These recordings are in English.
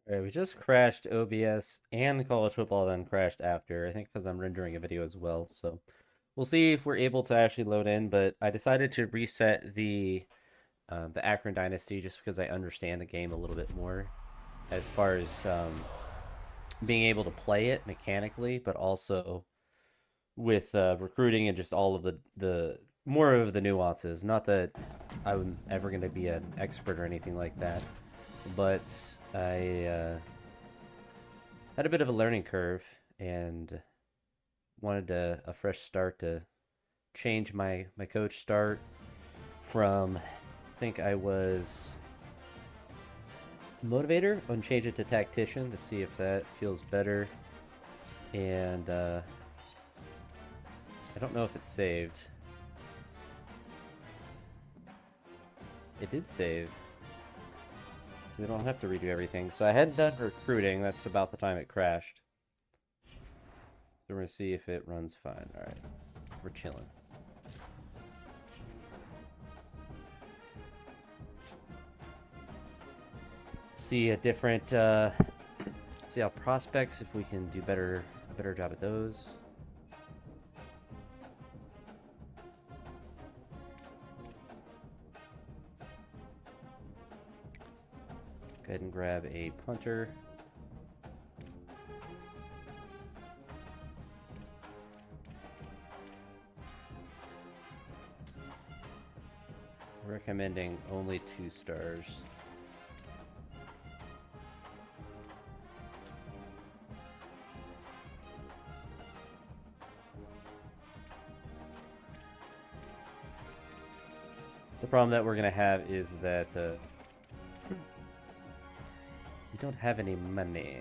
Alright, we just crashed OBS and college football, then crashed after. I think because I'm rendering a video as well. So we'll see if we're able to actually load in. But I decided to reset the Akron Dynasty just because I understand the game a little bit more as far as being able to play it mechanically, but also with recruiting and just all of the more of the nuances. Not that I'm ever going to be an expert or anything like that, but I had a bit of a learning curve and wanted a fresh start to change my coach start from I think I was motivator and change it to tactician to see if that feels better. And I don't know if it's saved. It did save. So we don't have to redo everything. So I had done recruiting. That's about the time it crashed. So we're going to see if it runs fine. All right. We're chilling. See a different, see how prospects, if we can do a better job at those. Go ahead and grab a punter. Recommending only 2 stars. The problem that we're going to have is that we don't have any money.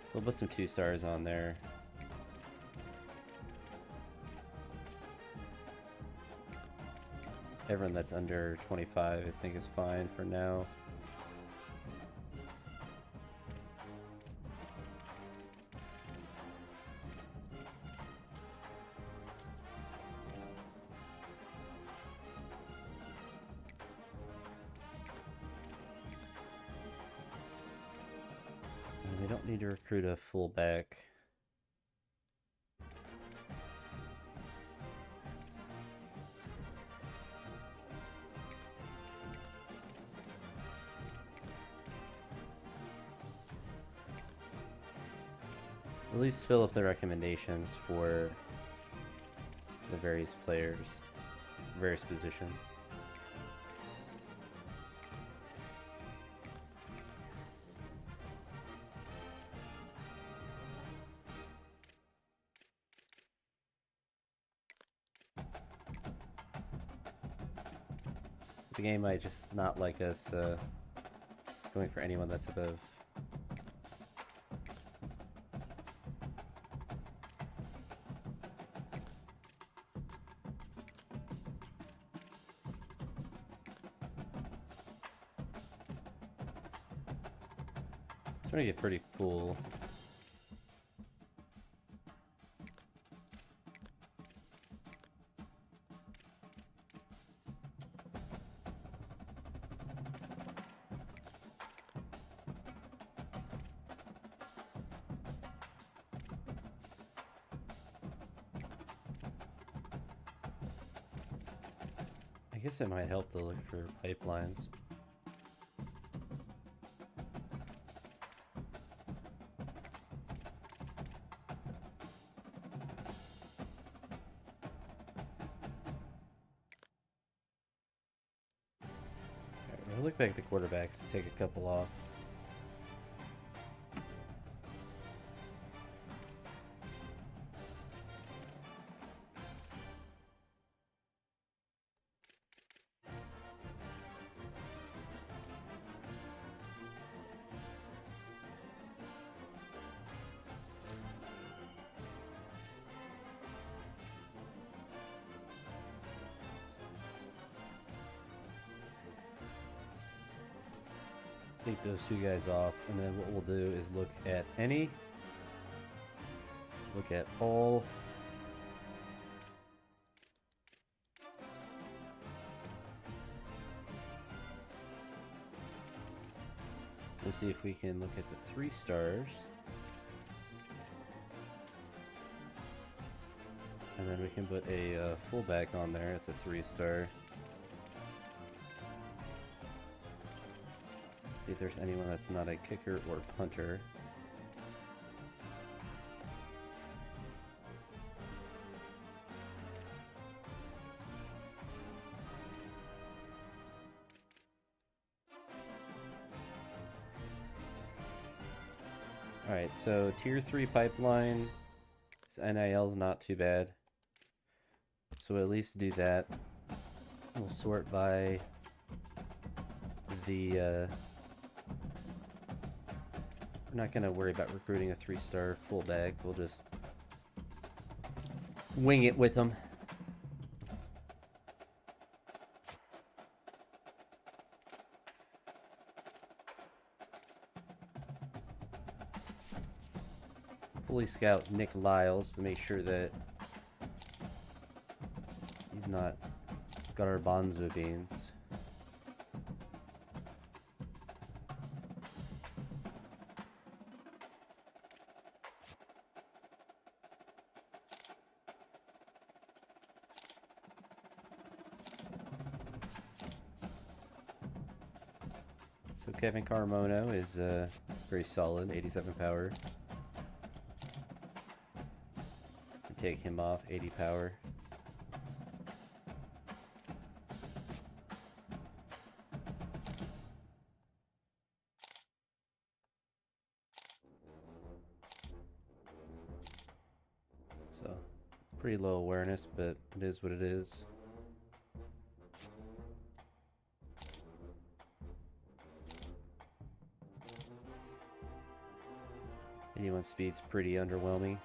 So we'll put some 2 stars on there. Everyone that's under 25, I think, is fine for now. And we don't need to recruit a fullback. At least fill up the recommendations for the various players, various positions. The game might just not like us going for anyone that's above. It's going to get pretty full. I guess it might help to look for pipelines. Alright, we'll look back at the quarterbacks and take a couple off. take those two guys off, and then what we'll do is look at any, look at all, we'll see if we can look at the 3 stars, and then we can put a fullback on there. It's a 3-star. See if there's anyone that's not a kicker or punter. Alright, so tier 3 pipeline. This NIL's not too bad. So we'll at least do that. We'll sort by the we're not going to worry about recruiting a 3-star fullback. We'll just wing it with them. Fully scout Nick Lyles to make sure that he's not got our bonzo beans. So Kevin Carmono is very solid, 87 power. Take him off, 80 power. So, pretty low awareness, but it is what it is. Anyone's speed's pretty underwhelming.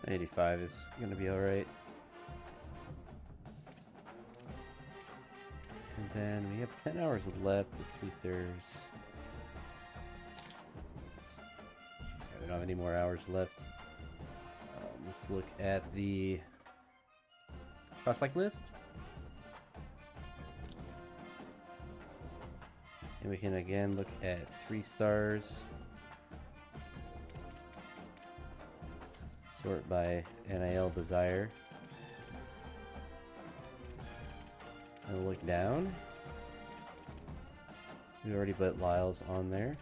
$85 is gonna be alright. And then we have 10 hours left. Let's see if there's... Okay, we don't have any more hours left. Let's look at the prospect list. And we can again look at 3 stars. Sort by NIL desire. And we'll look down. We already put Lyles on there.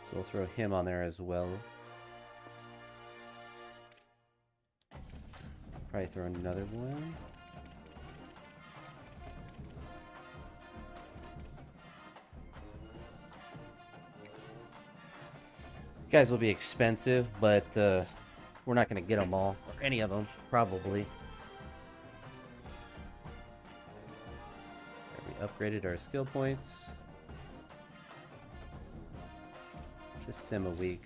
So we'll throw him on there as well. Probably throw another one. Guys will be expensive, but we're not going to get them all, or any of them, probably. We upgraded our skill points. Just sim a week.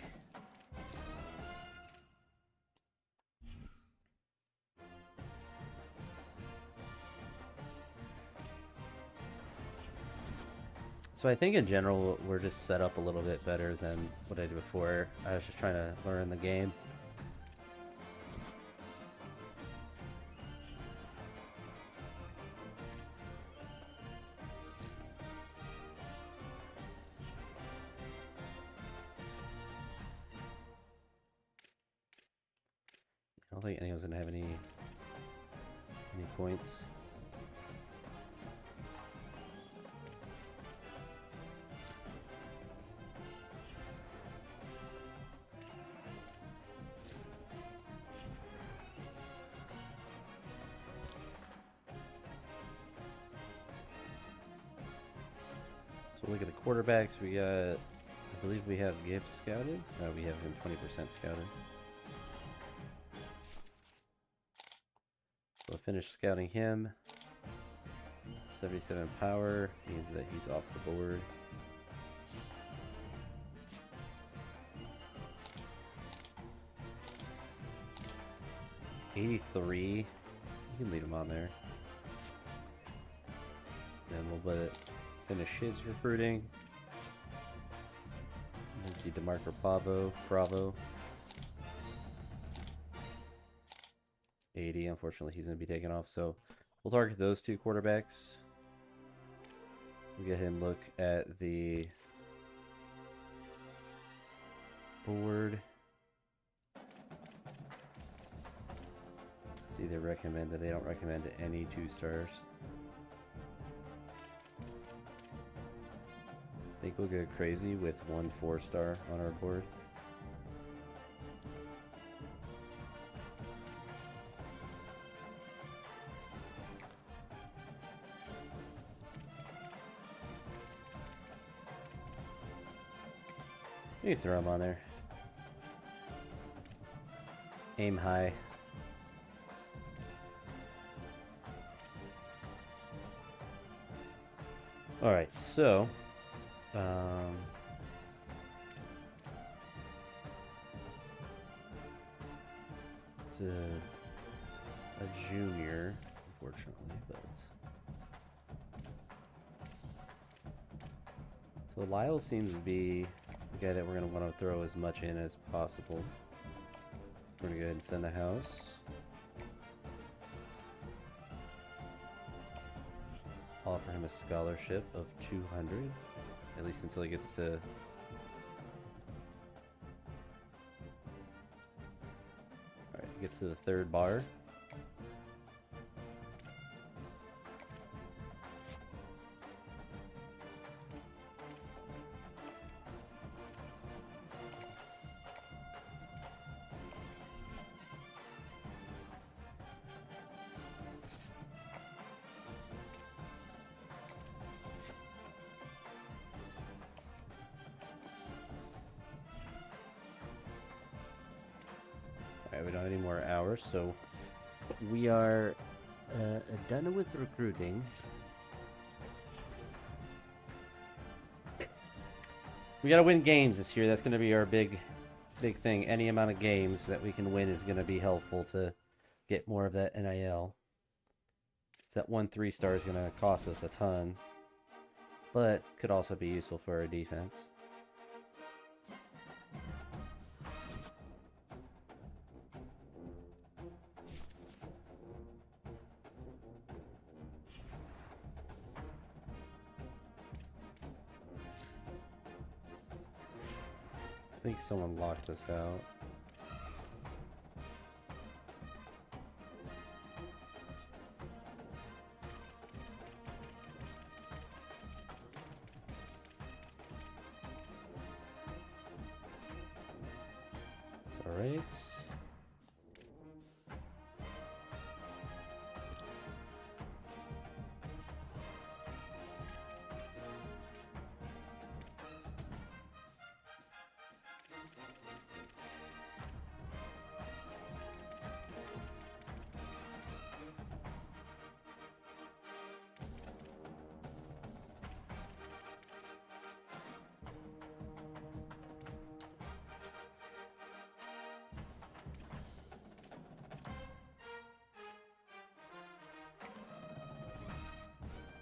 So I think in general we're just set up a little bit better than what I did before. I was just trying to learn the game. I don't think anyone's gonna have any points. So look at the quarterbacks. We got, I believe we have Gibbs scouted. No, we have him 20% scouted. So we'll finish scouting him. 77 power means that he's off the board. $83. You can leave him on there. Then we'll let it finish his recruiting. And then see DeMarco Bravo. 80. Unfortunately, he's going to be taken off. So we'll target those two quarterbacks. We'll go ahead and look at the board. See, they recommended. They don't recommend any 2-stars. I think we'll go crazy with 1 4-star on our board. You throw him on there. Aim high. Alright, so it's a junior, unfortunately, but so Lyle seems to be the guy that we're going to want to throw as much in as possible. We're going to go ahead and send the house. Offer him a scholarship of 200, at least until he gets to... Alright, he gets to the 3rd bar. Alright, we don't have any more hours, so we are done with recruiting. We gotta win games this year. That's gonna be our big thing. Any amount of games that we can win is gonna be helpful to get more of that NIL. So that 1 3-star is gonna cost us a ton, but could also be useful for our defense. I think someone locked us out. It's alright.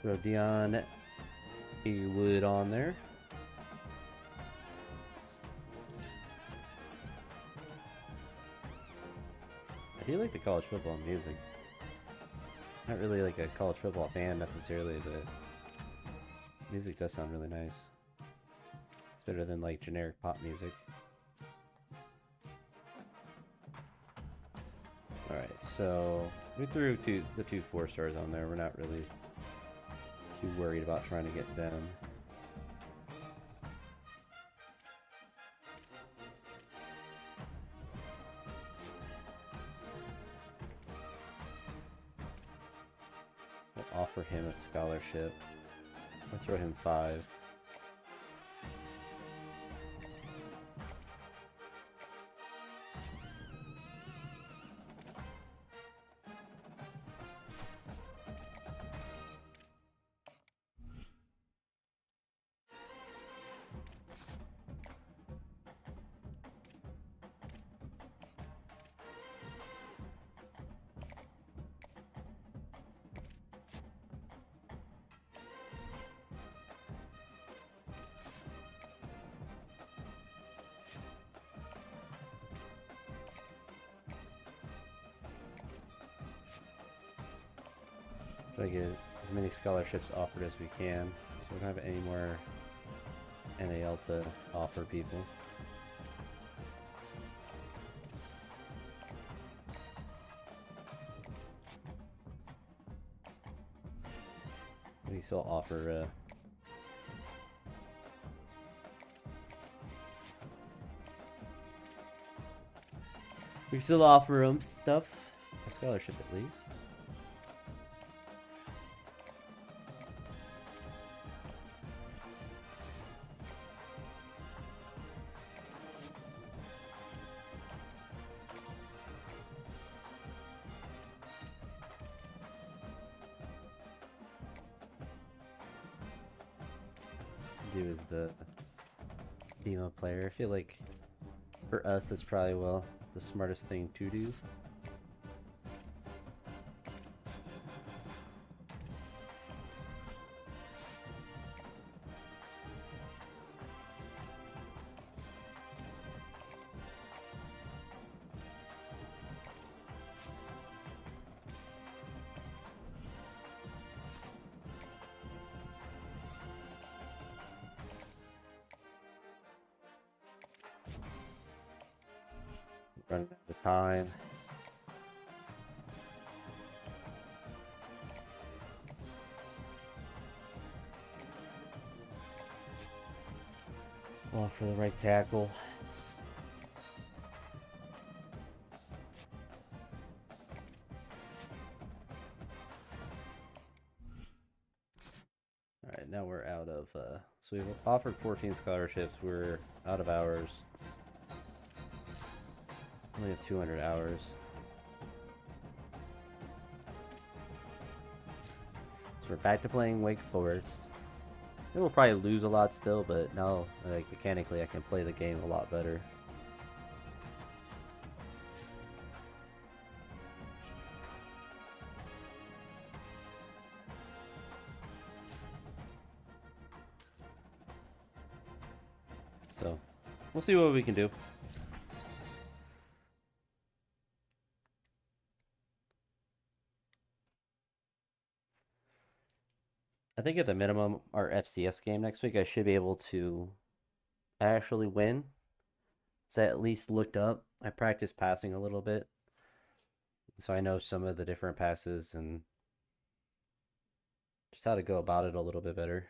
Throw Dion Haywood on there. I do like the college football music. Not really like a college football fan necessarily, but music does sound really nice. It's better than like generic pop music. Alright, so we threw the 2 4-stars on there. We're not really too worried about trying to get them. We'll offer him a scholarship. We'll throw him 5. Try to get as many scholarships offered as we can, so we don't have any more NAL to offer people. We still offer we still offer them stuff, a scholarship at least. Do is the demo player. I feel like for us, it's probably the smartest thing to do. Running out of time. Well, for the right tackle. Alright, now we're out of, so we've offered 14 scholarships, we're out of hours. Only have 200 hours. So we're back to playing Wake Forest. We'll probably lose a lot still, but now, like, mechanically I can play the game a lot better. So, we'll see what we can do. I think at the minimum, our FCS game next week, I should be able to actually win. So I at least looked up. I practiced passing a little bit. So I know some of the different passes and just how to go about it a little bit better.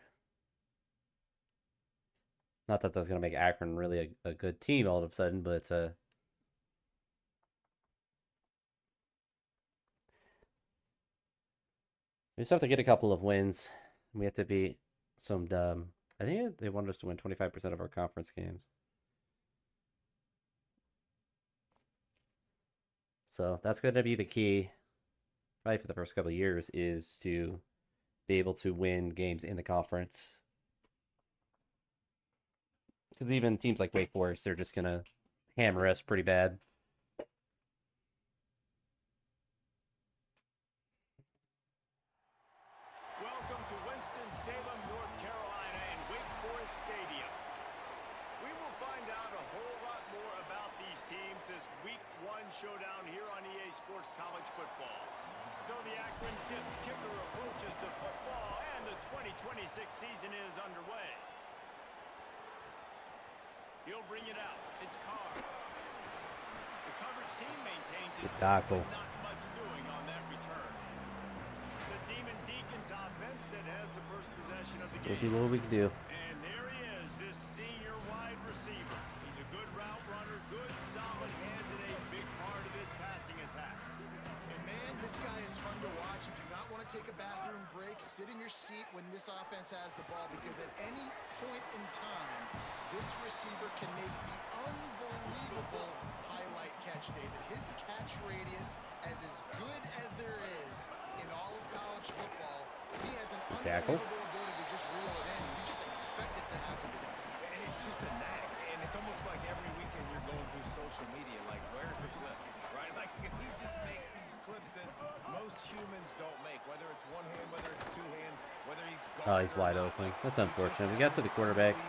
Not that that's going to make Akron really a good team all of a sudden, but we just have to get a couple of wins. We have to beat some I think they want us to win 25% of our conference games. So that's going to be the key, probably for the first couple of years, is to be able to win games in the conference. Because even teams like Wake Forest, they're just going to hammer us pretty bad. Welcome to Winston-Salem, North Carolina, and Wake Forest Stadium. We will find out a whole lot more about these teams as Week 1 showdown here on EA Sports College Football. So the Akron Zips kicker approaches the football, and the 2026 season is underway. He'll bring it out. It's Carr. The coverage team maintained his discipline, not much doing on that return. The Demon Deacons offense that has the first possession of the game. We'll see what we can do. And there he is, this senior wide receiver. He's a good route runner, good solid hands, and a big part of this passing attack. And man, this guy is fun to watch. You do not want to take a bathroom break, sit in your seat when this offense has the ball, because at any point in time, this receiver can make the unbelievable highlight catch, David. His catch radius is as good as there is in all of college football. He has an unbelievable ability to just reel it in. You just expect it to happen today. It's just a knack, and it's almost like every weekend you're going through social media, like, where's the clip, right? Like, because he just makes these clips that most humans don't make, whether it's one hand, whether it's two hand, whether he's Oh, he's wide open. That's unfortunate. We got to the quarterback. And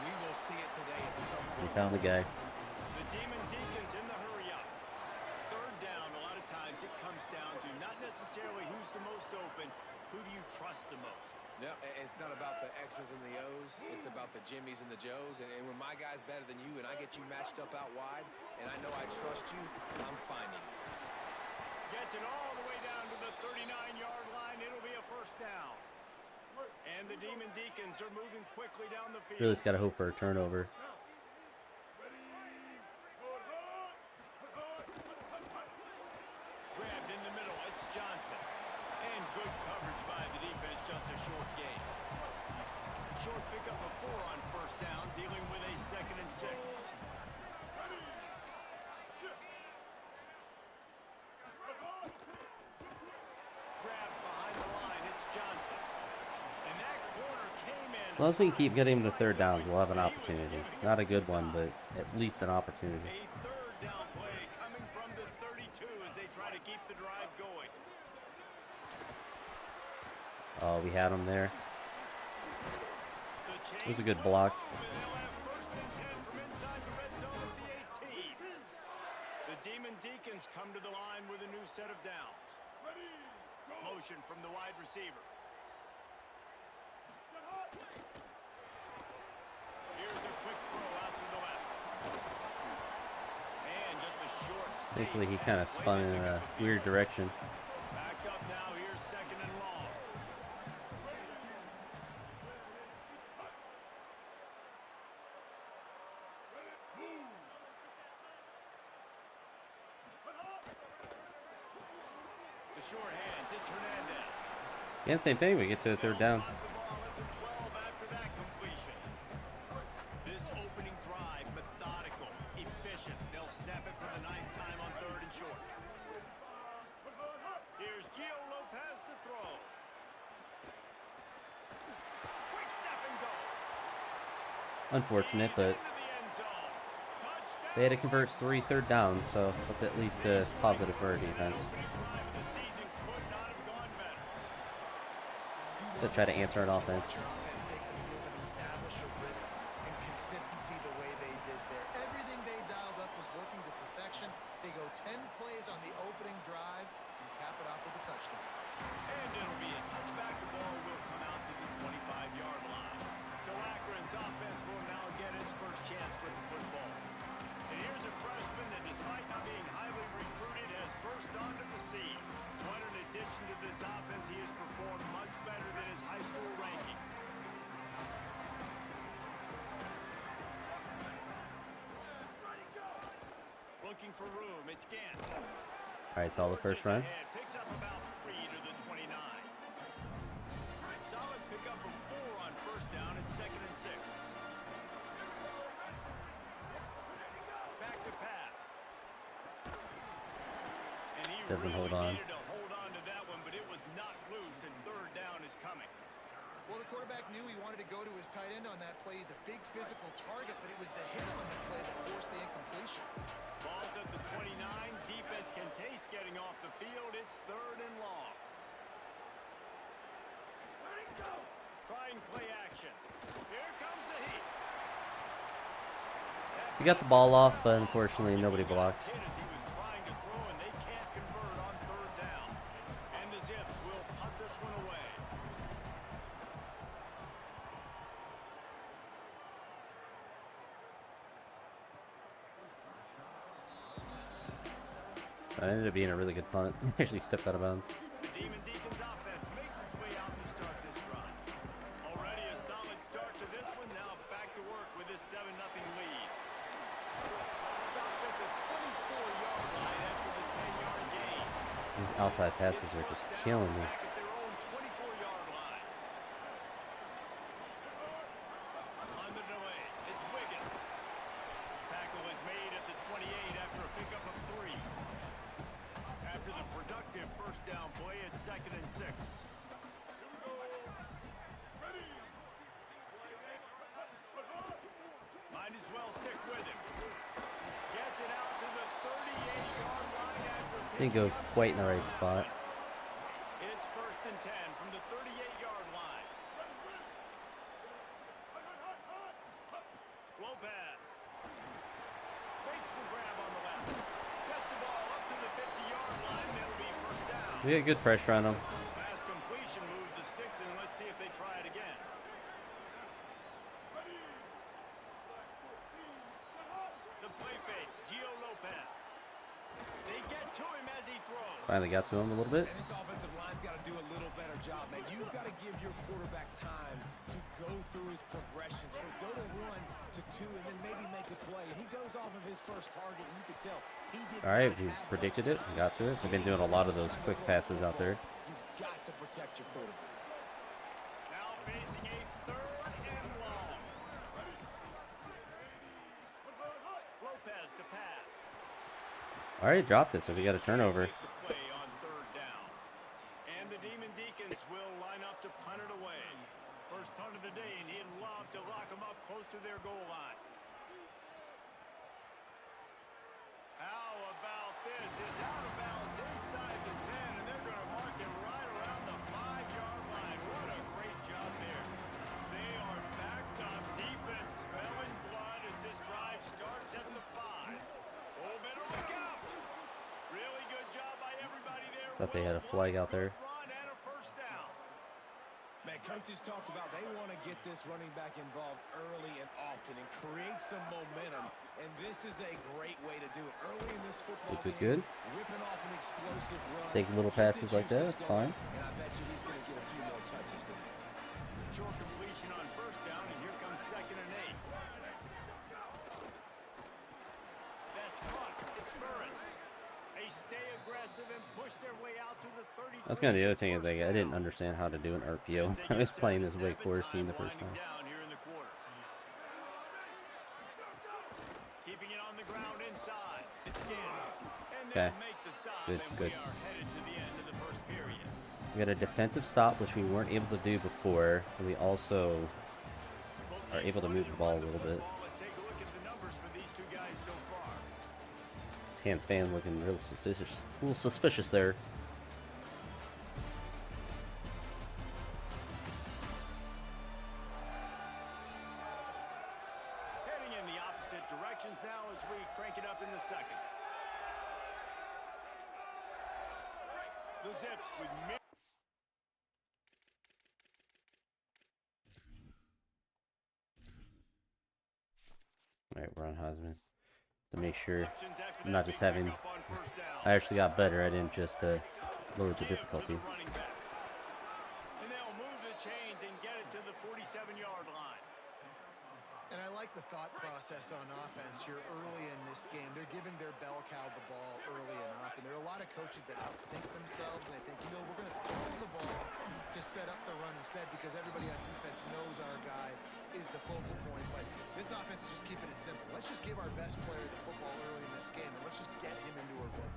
we will see it today at some point. We found the guy. The Demon Deacons in the hurry up. Third down, a lot of times it comes comes down to not necessarily who's the most open, who do you trust the most? No, it's not about the X's and the O's. It's about the Jimmys and the Joes. And when my guy's better than you and I get you matched up out wide and I know I trust you, I'm finding you. Gets it all the way down to the 39-yard line. It'll be a first down. And the Demon Deacons are moving quickly down the field. Really just got to hope for a turnover. Grabbed in the middle. It's Johnson. And good coverage by the defense. Just a short gain. Short pickup of 4 on first down, dealing with a 2nd and 6. Grabbed behind the line. It's Johnson. And that corner came in. As long as we can keep getting the third downs, we'll have an opportunity. Not a good one, but at least an opportunity. A third down play coming from the 32 as they try to keep the drive going. Oh, we had him there. It was a good block. They'll have 1st and 10 from inside the red zone at the 18. The Demon Deacons come to the line with a new set of downs. Motion from the wide receiver. Here's a quick throw out to the left. And just a short save. Thankfully, he kind of spun in a weird direction. Back up now. Here's 2nd and long. The short hands. It's Hernandez. Yeah, same thing. We get to a third down. The ball at the 12 after that completion. This opening drive, methodical, efficient. They'll snap it for the 9th time on 3rd and short. Here's Gio Lopez to throw. Quick step and go. Unfortunate, but Into the end zone. Touchdown. they had to convert 3 third downs, so that's at least a positive for our defense. Opening drive of the season could not have gone better. So try to answer an offense. Watch your offense take the field and establish a rhythm and consistency the way they did there. Everything they dialed up was working to perfection. They go 10 plays on the opening drive and cap it off with a touchdown. And it'll be a touchback. The ball will come out to the 25-yard line. So Akron's offense will now get its first chance with the football. And here's a freshman that, despite not being highly recruited, has burst onto the scene. What an addition to this offense. He has performed much better than his high school rankings. Looking for room. It's Gant. All right, saw the first run. Ahead, picks up about 3 to the 29. Solid pickup of 4 on first down. It's 2nd and 6. Back to pass. And he Doesn't really hold on. needed to hold on to that one, but it was not loose, and 3rd down is coming. Well, the quarterback knew he wanted to go to his tight end on that play. He's a big physical target, but it was the hit on the play that forced the incompletion. Ball's at the 29. Defense can taste getting off the field. It's 3rd and long. Trying play action. Here comes the heat. We got the ball off, but unfortunately nobody blocked. Hit as he was trying to throw, and they can't convert on 3rd down. And the Zips will punt this one away. That ended up being a really good punt. Actually stepped out of bounds. The Demon Deacons offense makes its way out to start this drive. Already a solid start to this one. Now back to work with this 7-0 lead. Stopped at the 24-yard line after the 10-yard gain. These outside passes are just killing me. Back at their own 24-yard line. On the delay, it's Wiggins. Tackle is made at the 28 after a pickup of 3. After the productive first down play, it's 2nd and 6. Might as well stick with him. Gets it out to the 38-yard line after Didn't go quite in the right spot. It's 1st and 10 from the 38-yard line. Lopez makes the grab on the left. Gets the ball up to the 50-yard line. It'll be 1st We get good pressure on them. Pass completion moved the sticks, and let's see if they try it again. The play fake, Gio Lopez. They get to him as he throws. Finally got to him a little bit. And this offensive line's got to do a little better job, man. You've got to give your quarterback time to go through his progressions, from go to 1 to 2, and then maybe make a play. He goes off of his first target, and you could tell he did. All right, we predicted it. We got to it. We've been doing a lot of those quick passes out there. You've got to protect your quarterback. Now facing a 3rd and long. Lopez to pass. All right, dropped it, so we got a turnover. Make the play on 3rd down. And the Demon Deacons will line up to punt it away. First punt of the day, and he'd love to lock them up close to their goal line. How about this? It's out of bounds inside the 10, and they're going to mark it right around the 5-yard line. What a great job there. They are backed up. Defense smelling blood as this drive starts at the 5. Oh, better look out. Really good job by everybody there. Thought they had a flag out there. Run and a first down. Man, coaches talked about they want to get this running back involved early and often and create some momentum. And this is a great way to do it. Early in this football Good. game, ripping off an explosive run. Taking little Get the passes like that, juices that's fine. going, and I bet you he's going to get a few more touches today. Short completion on first down, and here comes 2nd and 8. That's caught. It's Burris. They stay aggressive and push their way out to the 33. That's kind of the other thing is like I didn't understand how to do an RPO. I was playing this Wake Forest team the first time. Down here in the quarter. Keeping it on the ground inside. It's Gannon. And Okay. they'll make the stop, Good, and good. we are headed to the end of the first period. We got a defensive stop, which we weren't able to do before, and we also are able to move the ball a little bit. Let's take a look at the numbers for these two guys so far. Hands fan looking real suspicious. A little suspicious there. Heading in the opposite directions now as we crank it up in the second. The Zips with All right, we're on Hosman to make sure options after I'm that not just big having. pickup on first down. I actually got better. I didn't just lower the Give to difficulty. the running back. And they'll move the chains and get it to the 47-yard line. And I like the thought process on offense here early in this game. They're giving their bell cow the ball early and often. There are a lot of coaches that outthink themselves, and they think, you know, we're going to throw the ball to set up the run instead because everybody on defense knows our guy is the focal point. But this offense is just keeping it simple. Let's just give our best player the football early in this game, and let's just get him into a rhythm.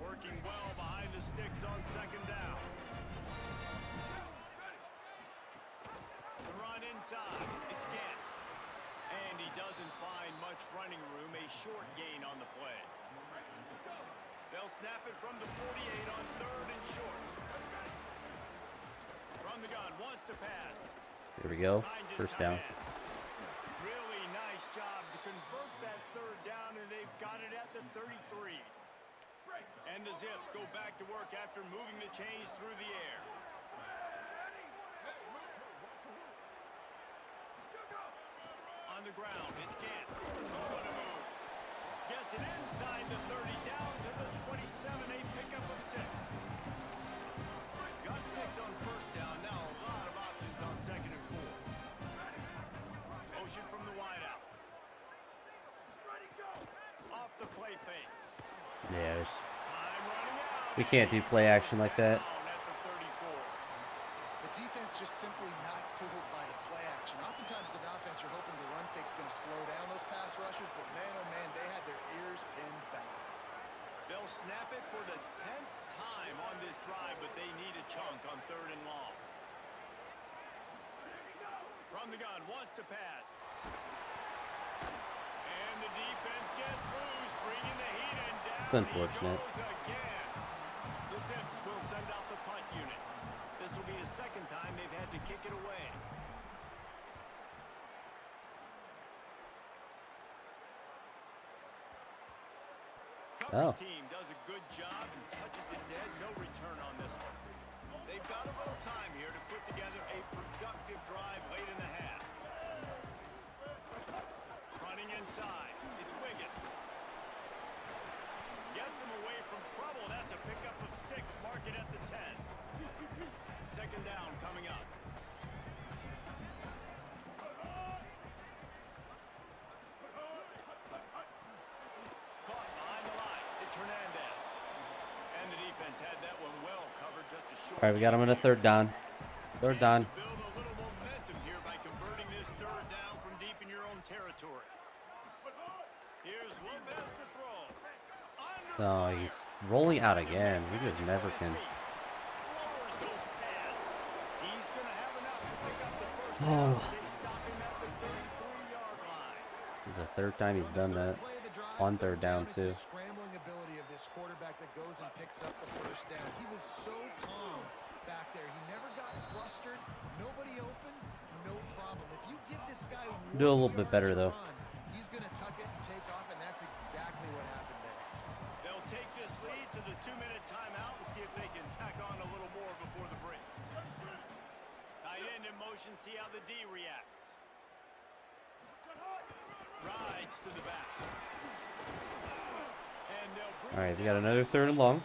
Working well behind the sticks on second down. The run inside. It's Gant. And he doesn't find much running room. A short gain on the play. They'll snap it from the 48 on 3rd and short. From the gun, wants to pass. Here we go. Finds his First down. tight end. Really nice job to convert that 3rd down, and they've got it at the 33. And the Zips go back to work after moving the chains through the air. On the ground, it's Gant. Oh, what a move. Gets it inside the 30, down to the 27, a pickup of 6. Got 6 on first down, now a lot of options on 2nd and 4. Motion from the wideout. Off the play fake. Yeah, Time running out. we can't do play action like that. Down at the 34. The defense just simply not fooled by the play action. Oftentimes, as an offense, you're hoping the run fake's going to slow down those pass rushers, but man, oh man, they had their ears pinned back. They'll snap it for the 10th time on this drive, but they need a chunk on 3rd and long. From the gun, wants to pass. And the defense gets loose, bringing the heat and down. It's unfortunate. He goes again. The Zips will send out the punt unit. This will be the 2nd time they've had to kick it away. Coverage team does a good job and touches it dead. No return on inside. It's Wiggins. Gets him away from trouble. That's a pickup of 6. Mark it at the 10. Second down coming up. Caught behind the line. It's Hernandez. And the defense had that one well covered, just a short. All right, we got him in a third down. Third down. Build a little momentum here by converting this third down from deep in your own territory. Here's Lopez to throw. Oh, he's rolling out again. He just never can. Lowers those pads. He's going to have enough to pick up the first Oh. down. They stop him at the 33-yard line. The third time he's done that. On third down, too. The scrambling ability of this quarterback that goes and picks up the first down. He was so calm back there. He never got flustered. Nobody open. No problem. If you give this guy Do a little bit better, though. He's going to tuck it and take off, and that's exactly what happened there. They'll take this lead to the 2-minute timeout and see if they can tack on a little more before the break. Tight end in motion, see how the D reacts. Rides to the back. And they'll bring All right, we it got down. another third and long.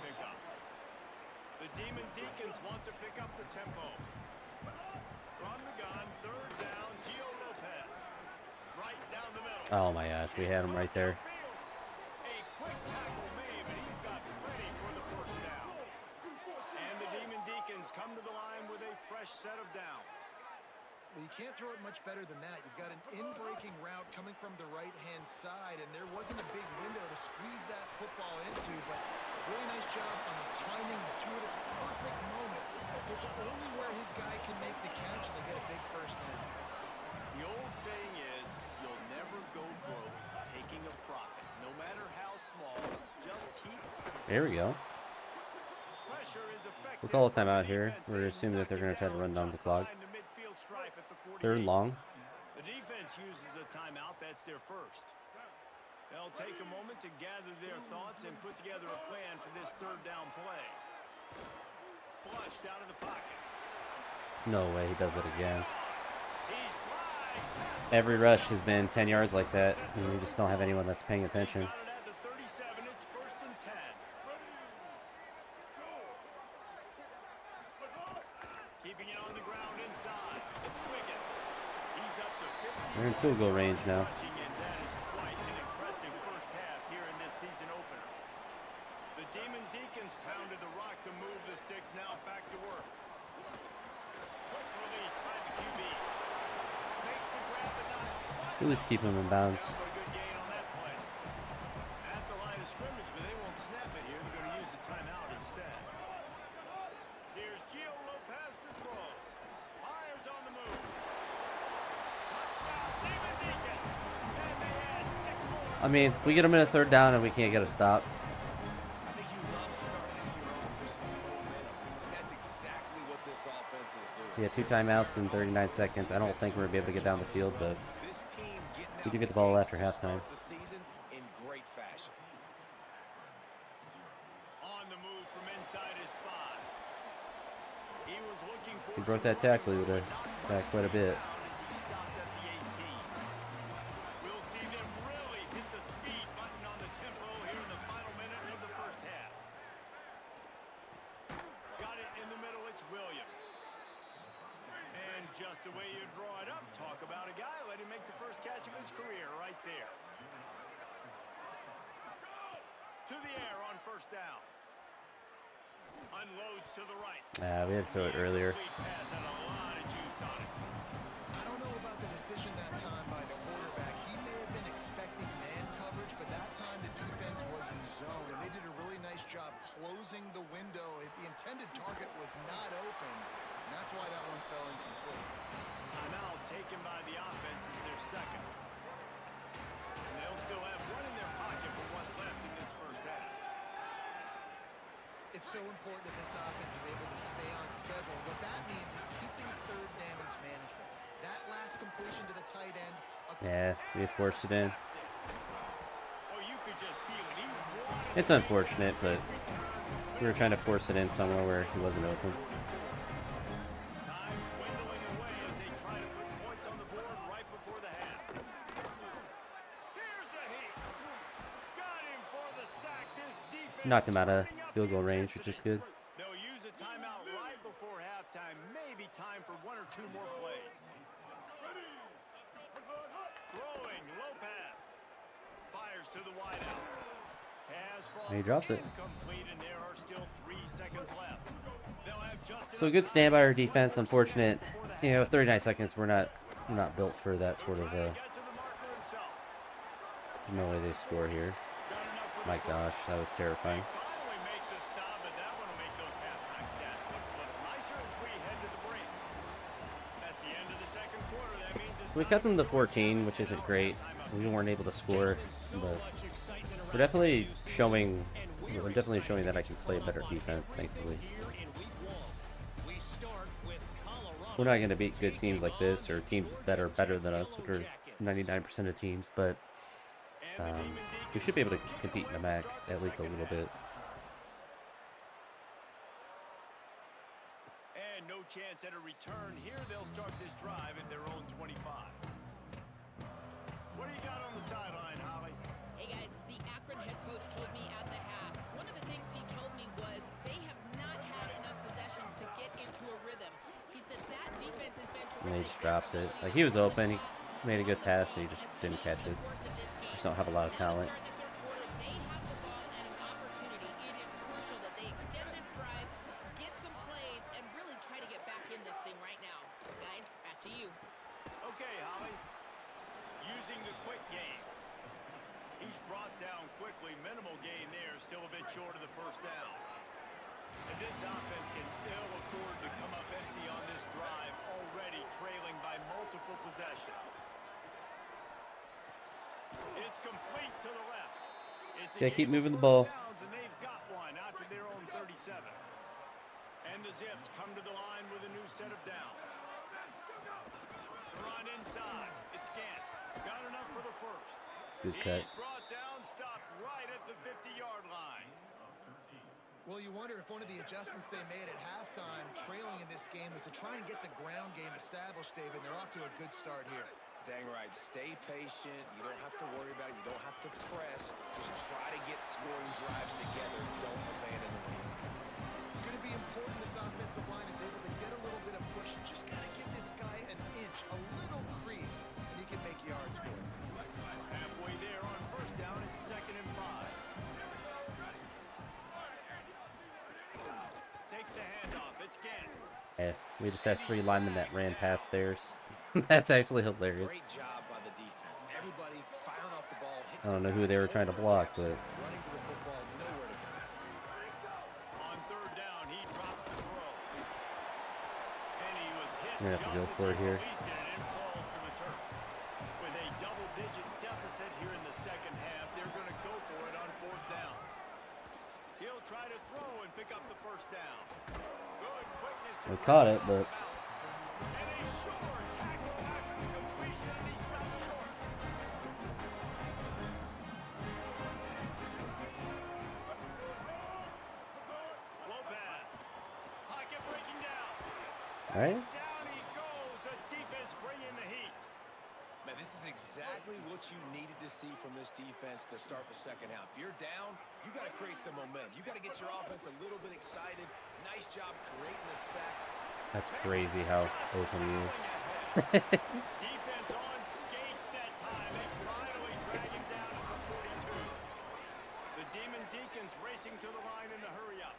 The Demon Deacons want to pick up the tempo. From the gun, third down, Gio Lopez. Right down the middle. Oh my gosh, we had him right there. A quick tackle made, but he's got ready for the first down. And the Demon Deacons come to the line with a fresh set of downs. Well, you can't throw it much better than that. You've got an in-breaking route coming from the right-hand side, and there wasn't a big window to squeeze that football into, but really nice job on the timing and threw it at the perfect moment. It's only where his guy can make the catch and they get a big first down. The old saying is, you'll never go broke taking a profit. No matter how small, just keep... There we go. Pressure is effective. We'll call a timeout here. We're assuming that they're going to try to run down the clock. Third and long. The defense uses a timeout. That's their first. They'll take a moment to gather their thoughts and put together a plan for this third down play. Flushed out of the pocket. No way he does it again. He slides. Every rush has been 10 yards like that, and we just don't have anyone that's paying attention. Got it at the 37. It's first and 10. Keeping it on the ground inside. It's Wiggins. He's up to 50. They're in field goal range now. Rushing in. That is quite an impressive first half here in this season opener. The Demon Deacons pounded the rock to move the sticks. Now back to work. Quick release by the QB. Makes the grab but not. At least keep him in bounds. Put a good gain on that play. At the line of scrimmage, but they won't snap it here. They're going to use a timeout instead. Here's Gio Lopez to throw. Irons on the move. Touchdown, Demon Deacons. And they add 6 more. I mean, we get him in a third down and we can't get a stop. I think you love starting the year off with some momentum. That's exactly what this offense is doing. Yeah, 2 timeouts in 39 seconds. I don't think we're going to be able to get down the field, but This team getting we out do get the ball gates after to halftime. start the season in great fashion. On the move from inside his 5. He was looking for He broke that tackle. He would have tacked quite a bit. as he stopped at the 18. We'll see them really hit the speed button on the tempo here in the final minute of the first half. Got it in the middle, it's Williams. And just the way you draw it up, talk about a guy, let him make the first catch of his career right there. To the air on first down. Unloads to the right. We had to throw it earlier. Complete pass had a lot of juice on it. I don't know about the decision that time by the quarterback. He may have been expecting man coverage, but that time the defense was in zone, and they did a really nice job closing the window. The intended target was not open, and that's why that one fell incomplete. Timeout taken by the offense is their second. And they'll still have one in their pocket for what's left in this first half. It's so important that this offense is able to stay on schedule. What that means is keeping third downs management. That last completion to the tight end. Yeah, we forced it in. Oh, you could just feel it. He wanted It's unfortunate, but we were trying to force it in somewhere where he wasn't open. time dwindling away as they try to put points on the board right before the half. Here's knocked him out of field goal range, which is good. They'll use a timeout right before halftime. Maybe time for 1 or 2 more plays. Throwing, Lopez. Fires to the wideout. Pass falls And he drops it. incomplete, and there are still 3 seconds left. They'll have just So a good stand by our defense. Unfortunate, 39 seconds. We're not built for that sort of. No way they score here. My gosh, that was terrifying. Finally make the stop, but that one will make those halftime stats look nicer as we head to the break. That's the end of the second quarter. That means it's We cut them to 14, which isn't great. We weren't able to score, but we're definitely showing. We're definitely showing that I can play a better defense. Thankfully, we're not going to beat good teams like this or teams that are better than us, which are 99% of teams, but we should be able to compete in the MAC at least a little bit. And no chance at a return here. They'll start this drive at their own 25. What do you got on the sideline, Holly? Hey guys, the Akron head coach told me at the half, one of the things he told me was they have not had enough possessions to get into a rhythm. He said that defense has been terrific. And he just drops it. Like, he was open. He made a good pass, and he just didn't catch it. Just don't have a lot of talent. They have the ball and an opportunity. It is crucial that they extend this drive, get some plays, and really try to get back in this thing right now. Guys, back to you. Okay, Holly. Using the quick game. He's brought down quickly. Minimal gain there. Still a bit short of the first down. And this offense can ill afford to come up empty on this drive, already trailing by multiple possessions. It's complete to the left. It's Yeah, keep moving the ball. And they've got one out to their own 37. And the Zips come to the line with a new set of downs. Run inside. It's Gant. Got enough for the first. It's a good cut. He's brought down, stopped right at the 50-yard line. Well, you wonder if one of the adjustments they made at halftime, trailing in this game, was to try and get the ground game established, David. They're off to a good start here. Dang right. Stay patient. You don't have to worry about it. You don't have to press. Just try to get scoring drives together. Don't abandon the lead. It's going to be important this offensive line is able to get a little bit of push. Just got to give this guy an inch, a little crease, and he can make yards for it. Halfway there on first down, it's 2nd and 5. Takes the handoff. It's Gant. Yeah, we just had 3 linemen that ran past theirs. That's actually hilarious. Great job by the defense. Everybody firing off the ball. I don't know who they were trying to block, but Running to the football, nowhere to go. On 3rd down, he drops the throw. And he was hit. I'm gonna have to go for it here. Released it and falls to the turf. With a double-digit deficit here in the second half, they're going to go for it on 4th down. He'll try to throw and pick up the first down. Good quickness to we caught it, but and a short tackle after the completion, and he stopped short. Lopez. Pocket breaking down. all right. Down he goes. A defense bringing the heat. Man, this is exactly what you needed to see from this defense to start the second half. If you're down, you got to create some momentum. You got to get your offense a little bit excited. Nice job creating the sack. That's crazy how open he is. Defense on skates that time. They finally drag him down at the 42. The Demon Deacons racing to the line in the hurry up.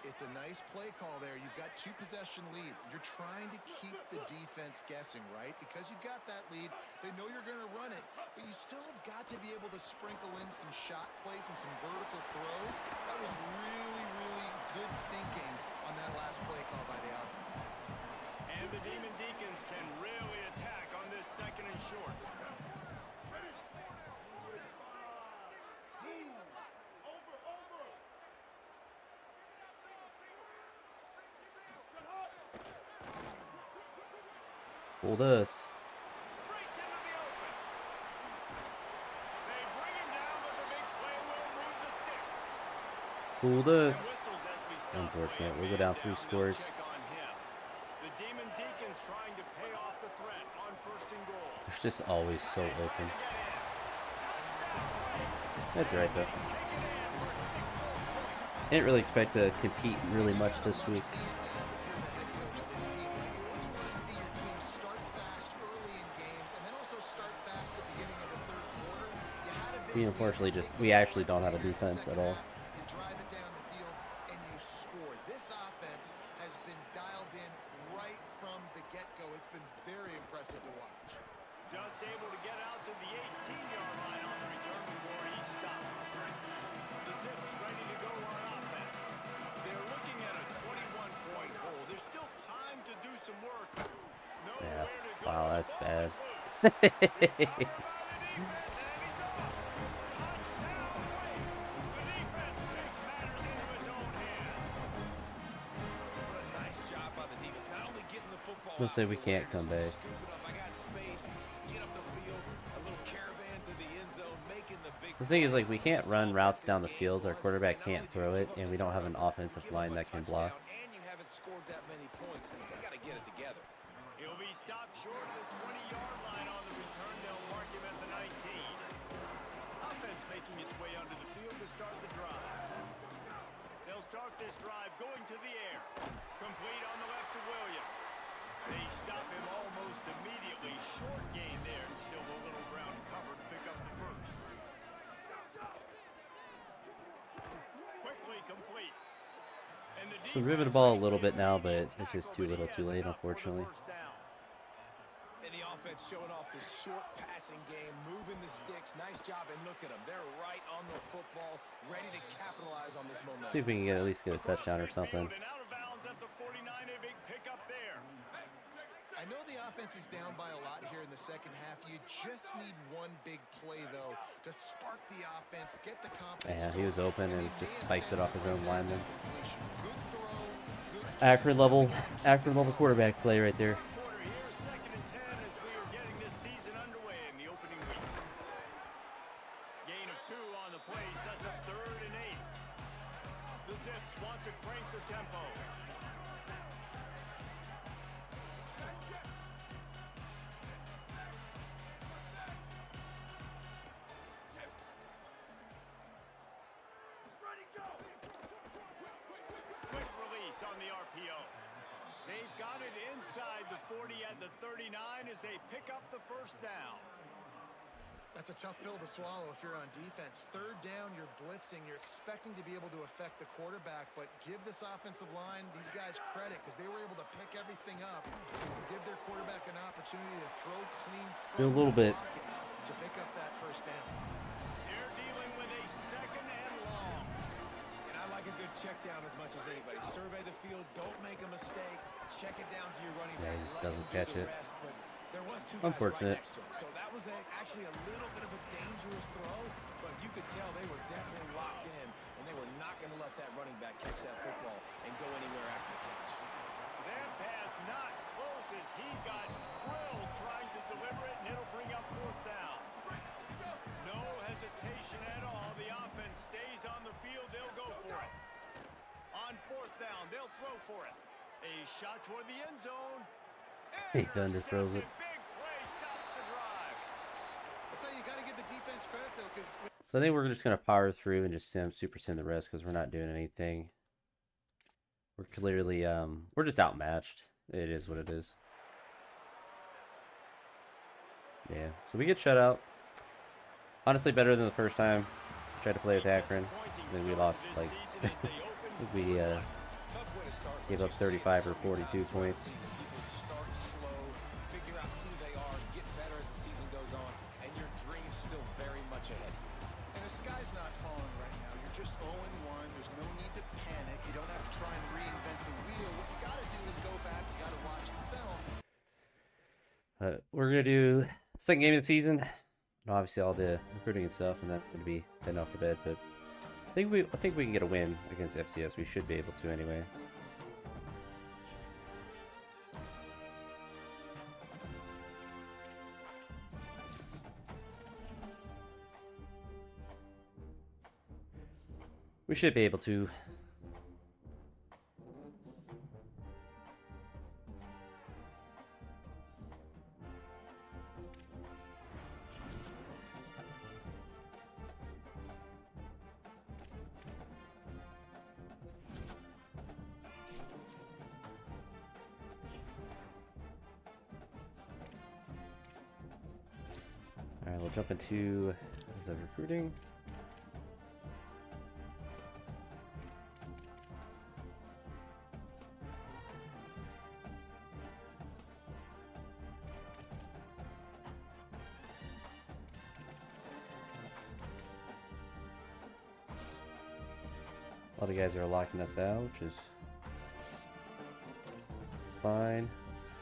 It's a nice play call there. You've got 2-possession lead. You're trying to keep the defense guessing, right? Because you've got that lead, they know you're going to run it, but you still have got to be able to sprinkle in some shot plays and some vertical throws. That was really, really good thinking on that last play call by the offense. And the Demon Deacons can really attack on this 2nd and short. Fooled us. Breaks into the open. They bring him down, but the big play will move the sticks. Fooled us. Whistles as we stop Unfortunate. play. We'll go down Man 3 they'll scores. check on him. The Demon Deacons trying to pay off the threat on 1st and goal. They're just always so Trying open. to get in. Touchdown. That's right though. Take it in for 6 more Didn't really expect to compete really much this week. Seeing that if you're the head coach of this team, right? You always want to see your team start fast early in games and then also start fast at the beginning of the third quarter. You had a big We lead, unfortunately you just, take we the actually ball don't have a in the defense at second all. half, you drive it down the field, and you score. This offense has been dialed in right from the get-go. It's been very impressive to watch. Just able to get out to the 18-yard line on the return before he stopped. The Zips ready to go on offense. They're looking at a 21-point hole. There's still time to do some work. Yeah. Nowhere to go. Wow, The that's ball bad. is loose. Recovered by the defense, and he's off. Touchdown, Wake. The defense takes matters into its own hands. What a nice job by the defense. Not only getting the football We'll out say with we can't come awareness, back. just scoop it up. I got space. Get up the field. A little caravan to the end zone, making the big The thing is, play. like, we can't This run routes offensive down the game field. Our one, quarterback and not can't only do throw you it, give up and the we don't have an turnover, offensive you give line up a that can block. touchdown, and you haven't scored that many points. They got to get it together. He'll be stopped short of the 20-yard line on the return. They'll mark him at the 19. Offense making its way onto the field to start the drive. They'll start this drive going to the air. Complete on the left to Williams. They stop him almost immediately. Short gain there, and still a little ground covered. Pick up the first. Quickly complete. And the So we're moving the ball a little bit now, but it's just too little too late, unfortunately. And the offense showing off this short passing game, moving the sticks. Nice job, and look at them. They're right on the football, ready to capitalize on this momentum. See if we can at least get a touchdown or something. And out of bounds at the 49, a big pickup there. I know the offense is down by a lot here in the second half. You just need one big play, though, to spark the offense, get the confidence. Yeah, he was going, open and they just may have spikes had it off his own that lineman. completion. Good throw, good Akron catch. level quarterback play right there. Quarter here, 2nd and 10 as we are getting this season underway in the opening week. Gain of 2 on the play sets up 3rd and 8. The Zips want to crank the tempo. Quick release on the RPO. They've got it inside the 40 at the 39 as they pick up the first down. That's a tough pill to swallow if you're on defense. 3rd down, you're blitzing. You're expecting to be able to affect the quarterback, but give this offensive line, these guys, credit because they were able to pick everything up and give their quarterback an opportunity to throw clean Do a from little the bit. pocket to pick up that first down. They're dealing with a 2nd and long. And I like a good check down as much as anybody. Survey the field, don't make a mistake. Check it down to your running Yeah, back. he just let doesn't him do catch the it. rest, but there was 2 guys Unfortunate. right next to him. So that was actually a little bit of a dangerous throw, but you could tell they were definitely locked in, and they were not going to let that running back catch that football and go anywhere after the catch. That pass not close as he got drilled trying to deliver it, and it'll bring up 4th down. No hesitation at all. The offense stays on the field. They'll go for it. On 4th down, they'll throw for it. A shot toward the end zone. He underthrows it. Big play stops the drive. That's how you got to give the defense credit, though, because So I think we're just gonna power through and just super sim the rest because we're not doing anything. We're clearly we're just outmatched. It is what it is. Yeah. So we get shut out. Honestly, better than the first time. Tried to play with Akron. Then we lost like I think we Tough way to start. gave up 35 or 42 points. People start slow, figure out who they are, get better as the season goes on, and your dream's still very much ahead. and the sky's not falling right now. You're just 0-1. There's no need to panic. You don't have to try and reinvent the wheel. What you got to do is go back. You got to watch the film. We're gonna do second game of the season. And obviously all the recruiting and stuff, and that's gonna be heading off to bed. But I think we can get a win against FCS. We should be able to anyway. We should be able to. jump into the recruiting. A lot of guys are locking us out, which is fine.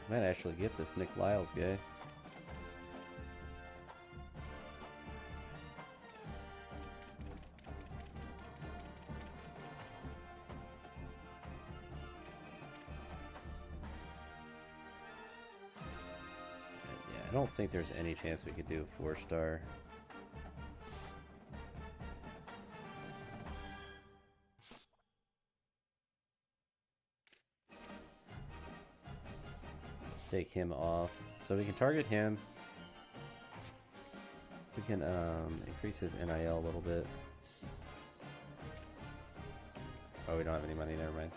Might actually get this Nick Lyles guy. Yeah, I don't think there's any chance we could do a 4-star. Take him off, so we can target him. We can increase his NIL a little bit. Oh, we don't have any money, never mind.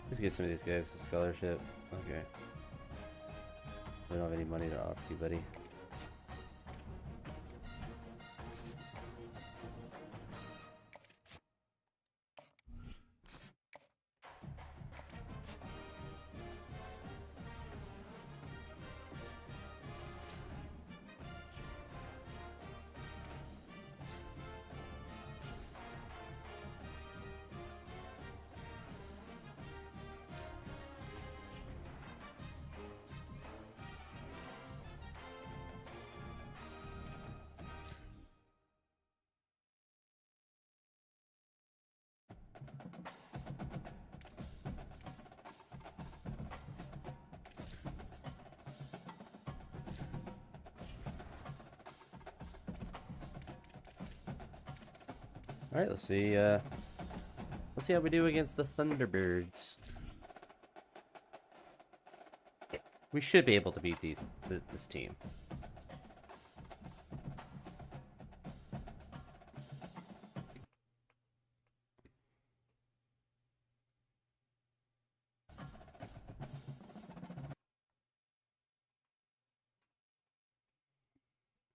Let's get some of these guys a scholarship. Okay. We don't have any money to offer you, buddy. All right, let's see how we do against the Thunderbirds. We should be able to beat this team.